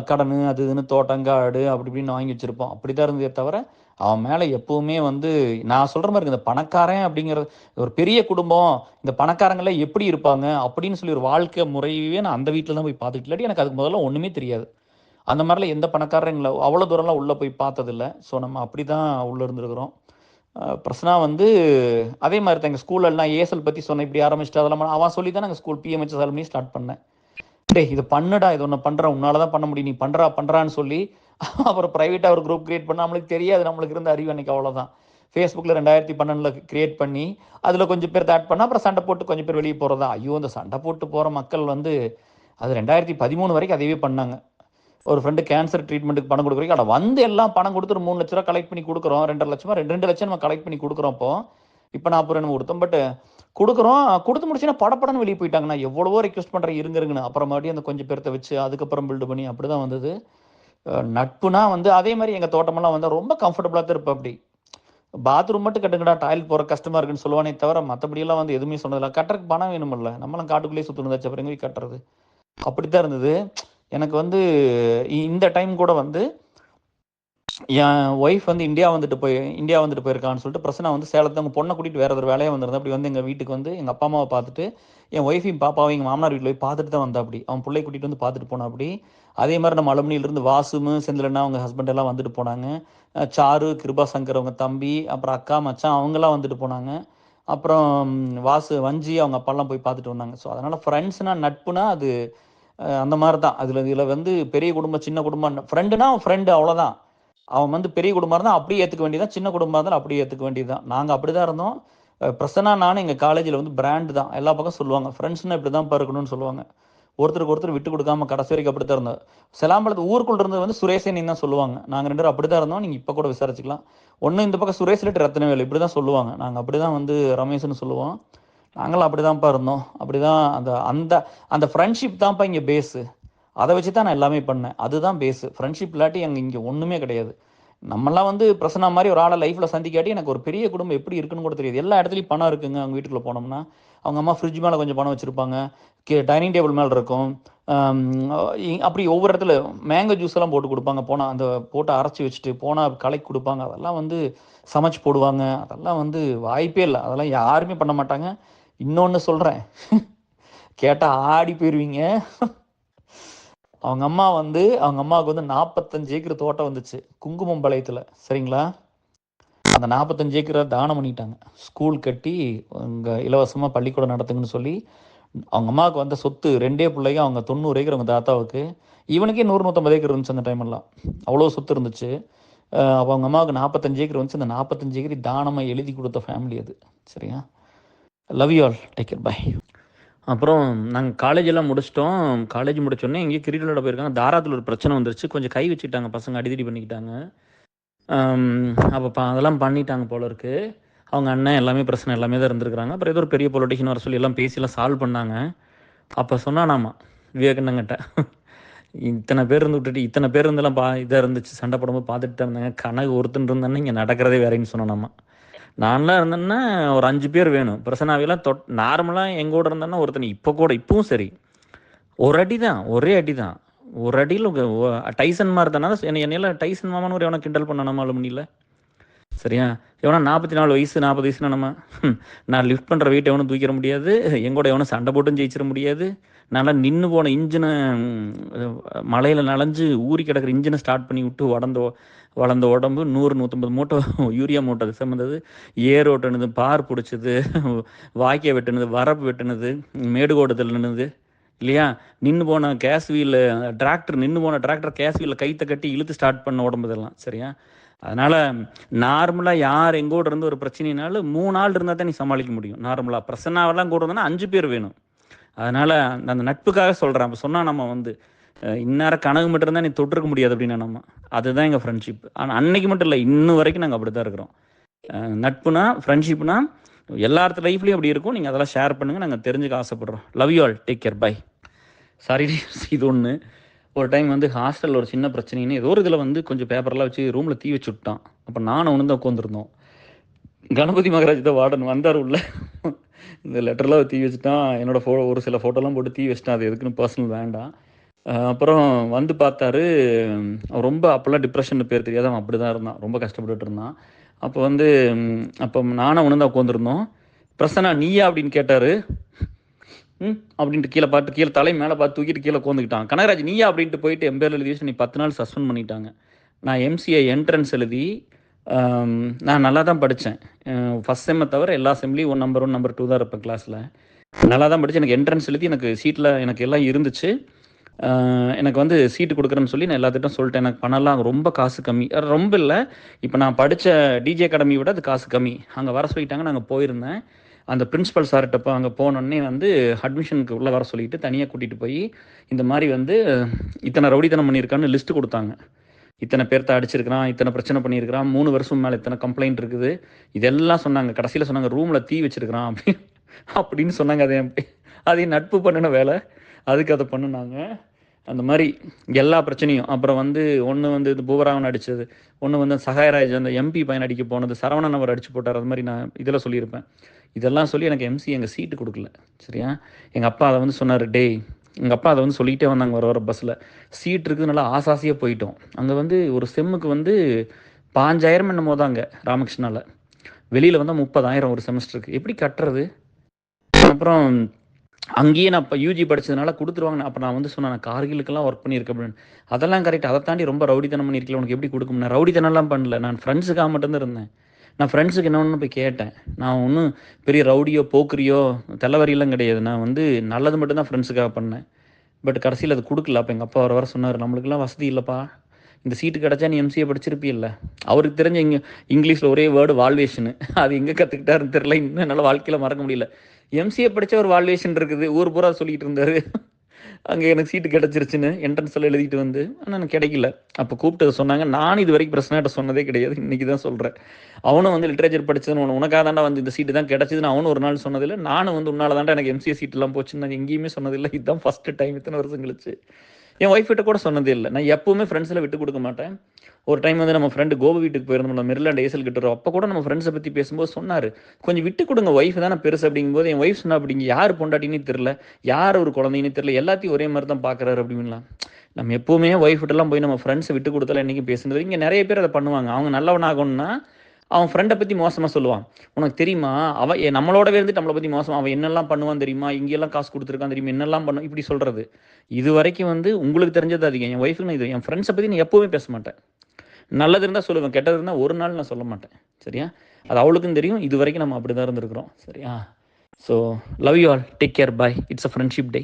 கடன் அது இதுன்னு தோட்டங்காடு அப்படி இப்படின்னு வாங்கி வச்சுருப்போம். அப்படி தான் இருந்ததே தவிர அவன் மேலே எப்போவுமே வந்து நான் சொல்கிற மாதிரி இந்த பணக்காரன் அப்படிங்கிறது ஒரு பெரிய குடும்பம், இந்த பணக்காரங்களாம் எப்படி இருப்பாங்க அப்படின்னு சொல்லி ஒரு வாழ்க்கை முறையவே நான் அந்த வீட்டில் தான் போய் பார்த்துட்டு இல்லாட்டி எனக்கு அதுக்கு முதல்ல ஒன்றுமே தெரியாது. அந்த மாதிரிலாம் எந்த பணக்காரங்களை அவ்வளோ தூரம்லாம் உள்ளே போய் பார்த்ததில்ல. ஸோ நம்ம அப்படி தான் உள்ளே இருந்துருக்குறோம். பிரச்சனை வந்து அதே மாதிரி தான் எங்கள் ஸ்கூலில் நான் ஏஎஸ்எல் பற்றி சொன்னேன். இப்படி ஆரம்பிச்சுட்டு அதெல்லாம் அவன் சொல்லி தான் நாங்கள் ஸ்கூல் பிஎம்ஹெச் அகாடமி ஸ்டார்ட் பண்ணேன். டேய் இது பண்ணுடா, இது ஒன்று பண்ணுறேன், உன்னால தான் பண்ண முடியும், நீ பண்ணுறான்னு சொல்லி அப்புறம் ப்ரைவேட்டாக ஒரு குரூப் கிரியேட் பண்ண நம்மளுக்கு தெரியாது. நம்மளுக்கு இருந்த அறிவு அன்றைக்கி அவ்வளோதான். ஃபேஸ்புக்கில் 2012 கிரியேட் பண்ணி அதில் கொஞ்சம் பேர் ஆட் பண்ணால் அப்புறம் சண்டை போட்டு கொஞ்சம் பேர் வெளியே போகிறதா. ஐயோ அந்த சண்டை போட்டு போகிற மக்கள் வந்து அது 2013 வரைக்கும் அதையே பண்ணாங்க. ஒரு ஃப்ரெண்டு கேன்சர் ட்ரீட்மெண்ட்டுக்கு பணம் கொடுக்குறீங்க, அதை வந்து எல்லாம் பணம் கொடுத்து ஒரு 3 லட்ச ரூபா கலெக்ட் பண்ணி கொடுக்குறோம். 2.5 லட்சமா 2 லட்சம் நம்ம கலெக்ட் பண்ணி கொடுக்குறோம். இப்போ 40 நம்ம கொடுத்தோம். பட் கொடுக்குறோம், கொடுத்து முடிச்சுன்னா படப்படன்னு வெளியே போயிட்டாங்க. நான் எவ்வளவோ ரெக்வஸ்ட் பண்ணுறேன் இருங்கன்னு. அப்புறம் மறுபடியும் அந்த கொஞ்சம் பேர்த்த வச்சு அதுக்கப்புறம் பில்டு பண்ணி அப்படி தான் வந்தது. நட்புனா வந்து அதே மாதிரி எங்கள் தோட்டமெல்லாம் வந்து ரொம்ப கம்ஃபர்டபுளாக தான் இருப்பேன். அப்படி பாத்ரூம் மட்டும் கட்டுங்கடா, டாய்லெட் போகிற கஷ்டமாக இருக்குன்னு சொல்லுவானே தவிர மற்றபடியெல்லாம் வந்து எதுவுமே சொன்னதில்லை. கட்டுறதுக்கு பணம் வேணுமில்ல, நம்மளாம் காட்டுக்குள்ளேயே சுற்றுனதாச்சு, அப்புறம் எங்கே கட்டுறது. அப்படி தான் இருந்தது. எனக்கு வந்து இந்த டைம் கூட வந்து என் ஒய்ஃப் வந்து இந்தியா வந்துட்டு போயிருக்கான்னு சொல்லிட்டு பிரச்சனை வந்து சேலத்தில் அவங்க பொண்ணை கூட்டிகிட்டு வேறு ஒரு வேலையாக வந்திருந்தேன். அப்படி வந்து எங்கள் வீட்டுக்கு வந்து எங்கள் அப்பா அம்மாவை பார்த்துட்டு என் ஒய்ஃபையும் பாப்பாவும் எங்கள் மாமனார் வீட்டில் போய் பார்த்துட்டு தான் வந்தா. அப்படி அவன் பிள்ளை கூட்டிகிட்டு வந்து பார்த்துட்டு போனா. அப்படி அதே மாதிரி நம்ம அலுமினியிலிருந்து வாசுமு செந்திலண்ணா அவங்க ஹஸ்பண்ட் எல்லாம் வந்துட்டு போனாங்க. சாரு கிருபா சங்கர் அவங்க தம்பி, அப்புறம் அக்கா மச்சான் அவங்கெல்லாம் வந்துட்டு போனாங்க. அப்புறம் வாசு வஞ்சி அவங்க அப்பாலாம் போய் பார்த்துட்டு வந்தாங்க. ஸோ அதனால் ஃப்ரெண்ட்ஸ்னால் நட்புனா அது அந்த மாதிரி தான். இதில் வந்து பெரிய குடும்பம் சின்ன குடும்பம், ஃப்ரெண்டுனா அவன் ஃப்ரெண்டு அவ்வளோதான். அவன் வந்து பெரிய குடும்பமாக இருந்தால் அப்படியே ஏற்றுக்க வேண்டியதான், சின்ன குடும்பமாக இருந்தாலும் அப்படியே ஏற்றுக்க வேண்டியது தான். நாங்கள் அப்படி தான் இருந்தோம். பிரசன்னா நானும் எங்கள் காலேஜில் வந்து பிராண்டு தான். எல்லா பக்கம் சொல்லுவாங்க ஃப்ரெண்ட்ஸ்னால் இப்படி தான் இருக்கணும்னு சொல்லுவாங்க. ஒருத்தருக்கு ஒருத்தர் விட்டு கொடுக்காம கடைசி வரைக்கும் அப்படி தான் இருந்தோம். செலாம்பலத்து ஊருக்குள்ள இருந்தது வந்து சுரேஷேன்னு தான் சொல்லுவாங்க. நாங்கள் 2 பேரும் அப்படி தான் இருந்தோம். நீங்கள் இப்போ கூட விசாரிச்சுக்கலாம். ஒன்று இந்த பக்கம் சுரேஷ் இல்லாட்டி ரத்னவேலு இப்படி தான் சொல்லுவாங்க. நாங்கள் அப்படி தான் வந்து ரமேஷ்னு சொல்லுவோம். நாங்களும் அப்படி தான்ப்பா இருந்தோம். அப்படி தான் அந்த அந்த அந்த ஃப்ரெண்ட்ஷிப் தான்ப்பா இங்கே பேஸு. அதை வச்சு தான் நான் எல்லாமே பண்ணேன். அதுதான் பேஸு. ஃப்ரெண்ட்ஷிப் இல்லாட்டி இங்கே ஒன்றுமே கிடையாது. நம்மளாம் வந்து பிரசன்னா மாதிரி ஒரு ஆளை லைஃப்பில் சந்திக்காட்டி எனக்கு ஒரு பெரிய குடும்பம் எப்படி இருக்குன்னு கூட தெரியாது. எல்லா இடத்துலையும் பணம் இருக்குங்க. அவங்க வீட்டுக்குள்ளே போனோம்னா அவங்க அம்மா ஃப்ரிட்ஜ் மேலே கொஞ்சம் பணம் வச்சுருப்பாங்க, டைனிங் டேபிள் மேலே இருக்கும். அப்படி ஒவ்வொரு இடத்துல மேங்கோ ஜூஸ் எல்லாம் போட்டு கொடுப்பாங்க. போனால் அந்த போட்டு அரைச்சி வச்சுட்டு போனால் கலக்கி கொடுப்பாங்க. அதெல்லாம் வந்து சமைச்சு போடுவாங்க. அதெல்லாம் வந்து வாய்ப்பே இல்லை. அதெல்லாம் யாருமே பண்ண மாட்டாங்க. இன்னொன்று சொல்கிறேன், கேட்டால் ஆடி போயிடுவீங்க. அவங்க அம்மாவுக்கு வந்து 45 ஏக்கர் தோட்டம் வந்துச்சு குங்குமம் பாளையத்தில். சரிங்களா? அந்த 45 ஏக்கரை தானம் பண்ணிட்டாங்க. ஸ்கூல் கட்டி இங்கே இலவசமாக பள்ளிக்கூடம் நடத்துங்கன்னு சொல்லி. அவங்க அம்மாவுக்கு வந்த சொத்து 2 பிள்ளைங்க. அவங்க 90 ஏக்கர் அவங்க தாத்தாவுக்கு. இவனுக்கே 100-150 ஏக்கர் இருந்துச்சு அந்த டைமெல்லாம். அவ்வளோ சொத்து இருந்துச்சு. அப்போ அவங்க அம்மாவுக்கு 45 ஏக்கர் வந்துச்சு. அந்த 45 ஏக்கர் தானமாக எழுதி கொடுத்த ஃபேமிலி அது. சரியா? Love you all, take care, bye. அப்புறம் நாங்கள் காலேஜெல்லாம் முடிச்சிட்டோம். காலேஜ் முடிச்சோடனே எங்கேயோ கிரிக்கெட் விளையாட போயிருக்காங்க. தாராத்தில் ஒரு பிரச்சனை வந்துருச்சு. கொஞ்சம் கை வச்சுக்கிட்டாங்க பசங்க, அடிதடி பண்ணிக்கிட்டாங்க. அப்போ அதெல்லாம் பண்ணிட்டாங்க போல இருக்குது. அவங்க அண்ணன் எல்லாமே பிரச்சனை எல்லாமே தான் இருந்திருக்கிறாங்க. அப்புறம் ஏதோ ஒரு பெரிய பொலிட்டிஷியன் வர சொல்லி எல்லாம் பேசியெல்லாம் சால்வ் பண்ணாங்க. அப்போ சொன்னானாமா விவேகண்ணங்கிட்ட, இத்தனை பேர் இருந்தெல்லாம் இதாக இருந்துச்சு, சண்டை போடும்போது பார்த்துட்டு தான் இருந்தாங்க, கனகு ஒருத்தன் இருந்தானே இங்கே நடக்கிறதே வேறேன்னு சொன்னானாமா. நான்லாம் இருந்தேன்னா ஒரு 5 பேர் வேணும். பிரசனாவெல்லாம் நார்மலாக எங்கூட இருந்தேன்னா ஒருத்தன் இப்போவும் சரி ஒரு அடி தான், ஒரே அடி தான். ஒரு அடியில் டைசன் மாதிரி தானே என்னையெல்லாம் டைசன் மாமான்னு ஒரு எவனை கிண்டல் பண்ணானாமா அலுமினியில். சரியா? எவனா 44 வயசு 40 வயசுனா நம்ம நான் லிஃப்ட் பண்ணுற வெயிட் எவனும் தூக்கிட முடியாது. எங்கூட எவனும் சண்டை போட்டும் ஜெயிச்சிட முடியாது. நல்லா நின்று போன இன்ஜினை மலையில் நனைஞ்சு ஊறி கிடக்கிற இன்ஜினை ஸ்டார்ட் பண்ணி விட்டு வளர்ந்த உடம்பு 100-150 மூட்டை யூரியா மூட்டை அது சம்மந்தது, ஏர் ஓட்டுனது, பார் பிடிச்சது, வாய்க்கால் வெட்டினது, வரப்பு வெட்டினது, மேடுகோட்டத்தில் நின்றுது இல்லையா? நின்று போன கேஸ் வீலில் டிராக்டர் கேஸ் வீலில் கைத்தை கட்டி இழுத்து ஸ்டார்ட் பண்ண உடம்பு இதெல்லாம். சரியா? அதனால் நார்மலாக யார் எங்கூட இருந்து ஒரு பிரச்சனைனாலும் 3 ஆள் இருந்தால் தான் நீ சமாளிக்க முடியும். நார்மலாக பிரசன்னாவெல்லாம் கூட இருந்தோன்னா 5 பேர் வேணும். அதனால் அந்த நட்புக்காக சொல்கிறேன். அப்போ சொன்னால் நம்ம வந்து இந்நேரம் கனவு மட்டும் இருந்தால் நீ தொட்டிருக்க முடியாது அப்படின்னா நம்ம அதுதான் எங்கள் ஃப்ரெண்ட்ஷிப். ஆனால் அன்னைக்கு மட்டும் இல்லை, இன்னும் வரைக்கும் நாங்கள் அப்படி தான் இருக்கிறோம். நட்புனா ஃப்ரெண்ட்ஷிப்னா எல்லாத்து லைஃப்லேயும் அப்படி இருக்கும். நீங்கள் அதெல்லாம் ஷேர் பண்ணுங்கள், நாங்கள் தெரிஞ்சுக்க ஆசைப்பட்றோம். Love you all, take care, bye. Sorry, இது ஒன்று. ஒரு டைம் வந்து ஹாஸ்டலில் ஒரு சின்ன பிரச்சனைன்னு ஏதோ ஒரு இதில் வந்து கொஞ்சம் பேப்பர்லாம் வச்சு ரூமில் தீ வச்சு விட்டான். அப்போ நானும் ஒன்று தான் உட்காந்துருந்தோம். கணபதி மகாராஜ் தான் வார்டன் வந்தார் உள்ள. இந்த லெட்டர்லாம் தீ வச்சுட்டான். என்னோட ஒரு சில ஃபோட்டோலாம் போட்டு தீ வச்சுட்டான். அது எதுக்குன்னு பர்சனல் வேண்டாம். அப்புறம் வந்து பார்த்தாரு. அவன் ரொம்ப அப்போல்லாம் டிப்ரெஷன் பேர் தெரியாது. அவன் அப்படி தான் இருந்தான். ரொம்ப கஷ்டப்பட்டுட்டு இருந்தான். அப்போ வந்து அப்போ நானும் அவனும் தான் உட்காந்துருந்தோம். பிரசன்னா நீயா அப்படின்னு கேட்டார். அப்படின்ட்டு கீழே பார்த்து கீழே தலை மேலே பார்த்து தூக்கிட்டு கீழே உட்காந்துக்கிட்டான். கனகராஜ் நீயா அப்படின்ட்டு போயிட்டு எம்பேரில் எழுதி வச்சு நீ 10 நாள் சஸ்பெண்ட் பண்ணிட்டாங்க. நான் எம்சிஏ என்ட்ரன்ஸ் எழுதி நான் நல்லா தான் படித்தேன். ஃபஸ்ட் செம்மை தவிர எல்லா செம்லேயும் நம்பர் 1 நம்பர் 2 தான் இருப்பேன் கிளாஸில். நல்லா தான் படித்தேன். எனக்கு என்ட்ரன்ஸ் எழுதி எனக்கு சீட்டில் எனக்கு எல்லாம் இருந்துச்சு. எனக்கு வந்து சீட்டு கொடுக்குறேன்னு சொல்லி நான் எல்லாத்திட்டும் சொல்லிட்டேன். எனக்கு பணம்லாம் ரொம்ப காசு கம்மி. ரொம்ப இல்லை, இப்போ நான் படித்த டிஜே அகாடமி விட அது காசு கம்மி. அங்கே வர சொல்லிட்டாங்க. நாங்கள் போயிருந்தேன். அந்த பிரின்ஸிபல் சார்கிட்ட அங்கே போனோடனே வந்து அட்மிஷனுக்கு உள்ளே வர சொல்லிவிட்டு தனியாக கூட்டிகிட்டு போய் இந்த மாதிரி வந்து இத்தனை ரவுடித்தனம் பண்ணியிருக்கான்னு லிஸ்ட்டு கொடுத்தாங்க. இத்தனை பேர்த்த அடிச்சிருக்கிறான், இத்தனை பிரச்சனை பண்ணியிருக்கிறான், 3 வருஷம் மேலே இத்தனை கம்ப்ளைண்ட் இருக்குது, இதெல்லாம் சொன்னாங்க. கடைசியில் சொன்னாங்க ரூமில் தீ வச்சிருக்கிறான் அப்படின்னு சொன்னாங்க. அதையும் நட்பு பண்ணின வேலை, அதுக்கு அதை பண்ணினாங்க. அந்த மாதிரி எல்லா பிரச்சனையும். அப்புறம் வந்து ஒன்று வந்து இது பூவராவன் அடித்தது, ஒன்று வந்து சகாயராஜ் அந்த எம்பி பையன் அடிக்க போனது, சரவணன் அவர் அடிச்சு போட்டார். அது மாதிரி நான் இதில் சொல்லியிருப்பேன். இதெல்லாம் சொல்லி எனக்கு எம்சி எங்கள் சீட்டு கொடுக்கல. சரியா, எங்கள் அப்பா அதை வந்து சொன்னார். டேய், எங்கள் அப்பா அதை வந்து சொல்லிகிட்டே வந்தாங்க வர பஸ்ஸில். சீட் இருக்குது, நல்லா ஆசாசியாக போயிட்டோம். அங்கே வந்து ஒரு செம்முக்கு வந்து 5000 என்னமோ தாங்க ராமகிருஷ்ணாவில். வெளியில் வந்து 30,000 ஒரு செமஸ்டருக்கு. எப்படி கட்டுறது? அப்புறம் அங்கேயே நான் இப்போ யூஜி படித்ததுனால கொடுத்துருவாங்க. அப்போ நான் வந்து சொன்னேன், நான் கார்கிலுக்கெல்லாம் ஒர்க் பண்ணியிருக்கேன் அப்படின்னு. அதெல்லாம் கரெக்ட். அதை தாண்டி ரொம்ப ரவுடித்தனம் பண்ணியிருக்கல, உனக்கு எப்படி கொடுக்கும்? நான் ரவுடித்தனம்லாம் பண்ணல, நான் ஃப்ரெண்ட்ஸுக்காக மட்டும்தான் இருந்தேன். நான் ஃப்ரெண்ட்ஸுக்கு என்ன ஒன்று போய் கேட்டேன். நான் ஒன்றும் பெரிய ரவுடியோ போக்குரியோ தலைவரியெல்லாம் கிடையாது. நான் வந்து நல்லது மட்டும்தான் ஃப்ரெண்ட்ஸுக்காக பண்ணேன். பட் கடைசியில் அது கொடுக்கல. அப்போ எங்கள் அப்பா வர சொன்னார், நம்மளுக்கெல்லாம் வசதி இல்லைப்பா, இந்த சீட்டு கிடச்சா நீ எம்சிஏ படிச்சிருப்பில்ல. அவருக்கு தெரிஞ்ச இங்கிலீஷில் ஒரே வேர்டு வால்வேஷனு, அது எங்கே கற்றுக்கிட்டாருன்னு தெரில. இன்னும் என்னால் வாழ்க்கையில் மறக்க முடியல. எம்சிஏ படித்த ஒரு வால்வேஷன் இருக்குது, ஊர் பூரா சொல்லிகிட்டு இருந்தார். அங்கே எனக்கு சீட்டு கிடச்சிருச்சுன்னு என்ட்ரன்ஸில் எழுதிட்டு வந்து, ஆனால் எனக்கு கிடைக்கல. அப்போ கூப்பிட்டு சொன்னாங்க. நானும் இது வரைக்கும் பிரச்சனைகிட்ட சொன்னதே கிடையாது, இன்றைக்கி தான் சொல்கிறேன். அவனும் வந்து லிட்ரேச்சர் படித்ததுன்னு உனக்காக தாண்டா வந்து இந்த சீட்டு தான் கிடச்சிதுன்னு அவனும் ஒரு நாள் சொன்னதில்லை. நானும் வந்து உன்னால் தாண்டா எனக்கு எம்சிஏ சீட்டெலாம் போச்சுன்னு நான் எங்கேயுமே சொன்னதில்லை. இதுதான் ஃபஸ்ட்டு டைம் இத்தனை வருஷம் கழிச்சு. என் ஒய்ஃப் கிட்ட கூட சொன்னதே இல்லை. நான் எப்போவுமே ஃப்ரெண்ட்ஸில் விட்டு கொடுக்க மாட்டேன். ஒரு டைம் வந்து நம்ம ஃப்ரெண்டு கோபு வீட்டுக்கு போயிருந்தோம், மெரிலாண்ட் ஏசல் கிட்ட. அப்போ கூட நம்ம ஃப்ரெண்ட்ஸை பற்றி பேசும்போது சொன்னார், கொஞ்சம் விட்டு கொடுங்க, ஒய்ஃப் தானே பெருசு அப்படிங்கும்போது. என் ஒய்ஃப் சொன்னா, அப்படிங்க யார் பொண்டாட்டின்னு தெரில, யார் ஒரு குழந்தைன்னு தெரில, எல்லாத்தையும் ஒரே மாதிரி தான் பார்க்குறாரு அப்படின்லாம். நம்ம எப்போவுமே ஒய்ஃப் கிட்டலாம் போய் நம்ம ஃப்ரெண்ட்ஸை விட்டு கொடுத்தாலும் என்றைக்கும் பேசுனது. இங்கே நிறைய பேர் அதை பண்ணுவாங்க. அவங்க நல்லவனாகணும்னா அவன் ஃப்ரெண்டை பற்றி மோசமாக சொல்லுவான். உனக்கு தெரியுமா, அவன் நம்மளோடவே இருந்துட்டு நம்மளை பற்றி மோசமாக அவன் என்னெல்லாம் பண்ணுவான் தெரியுமா, இங்கெல்லாம் காசு கொடுத்துருக்கான் தெரியுமா, என்னெல்லாம் பண்ணும், இப்படி சொல்கிறது. இது வரைக்கும் வந்து உங்களுக்கு தெரிஞ்சது அதிகம். என் ஒய்ஃபுக்கு நான் இது, என் ஃப்ரெண்ட்ஸை பற்றி நான் எப்போவுமே பேச மாட்டேன். நல்லது இருந்தால் சொல்லுவேன், கெட்டது இருந்தால் ஒரு நாள் நான் சொல்ல மாட்டேன். சரியா, அது அவளுக்கும் தெரியும். இது வரைக்கும் நம்ம அப்படி தான் இருந்திருக்கிறோம். சரியா. So love you all, take care, bye. It's a friendship day.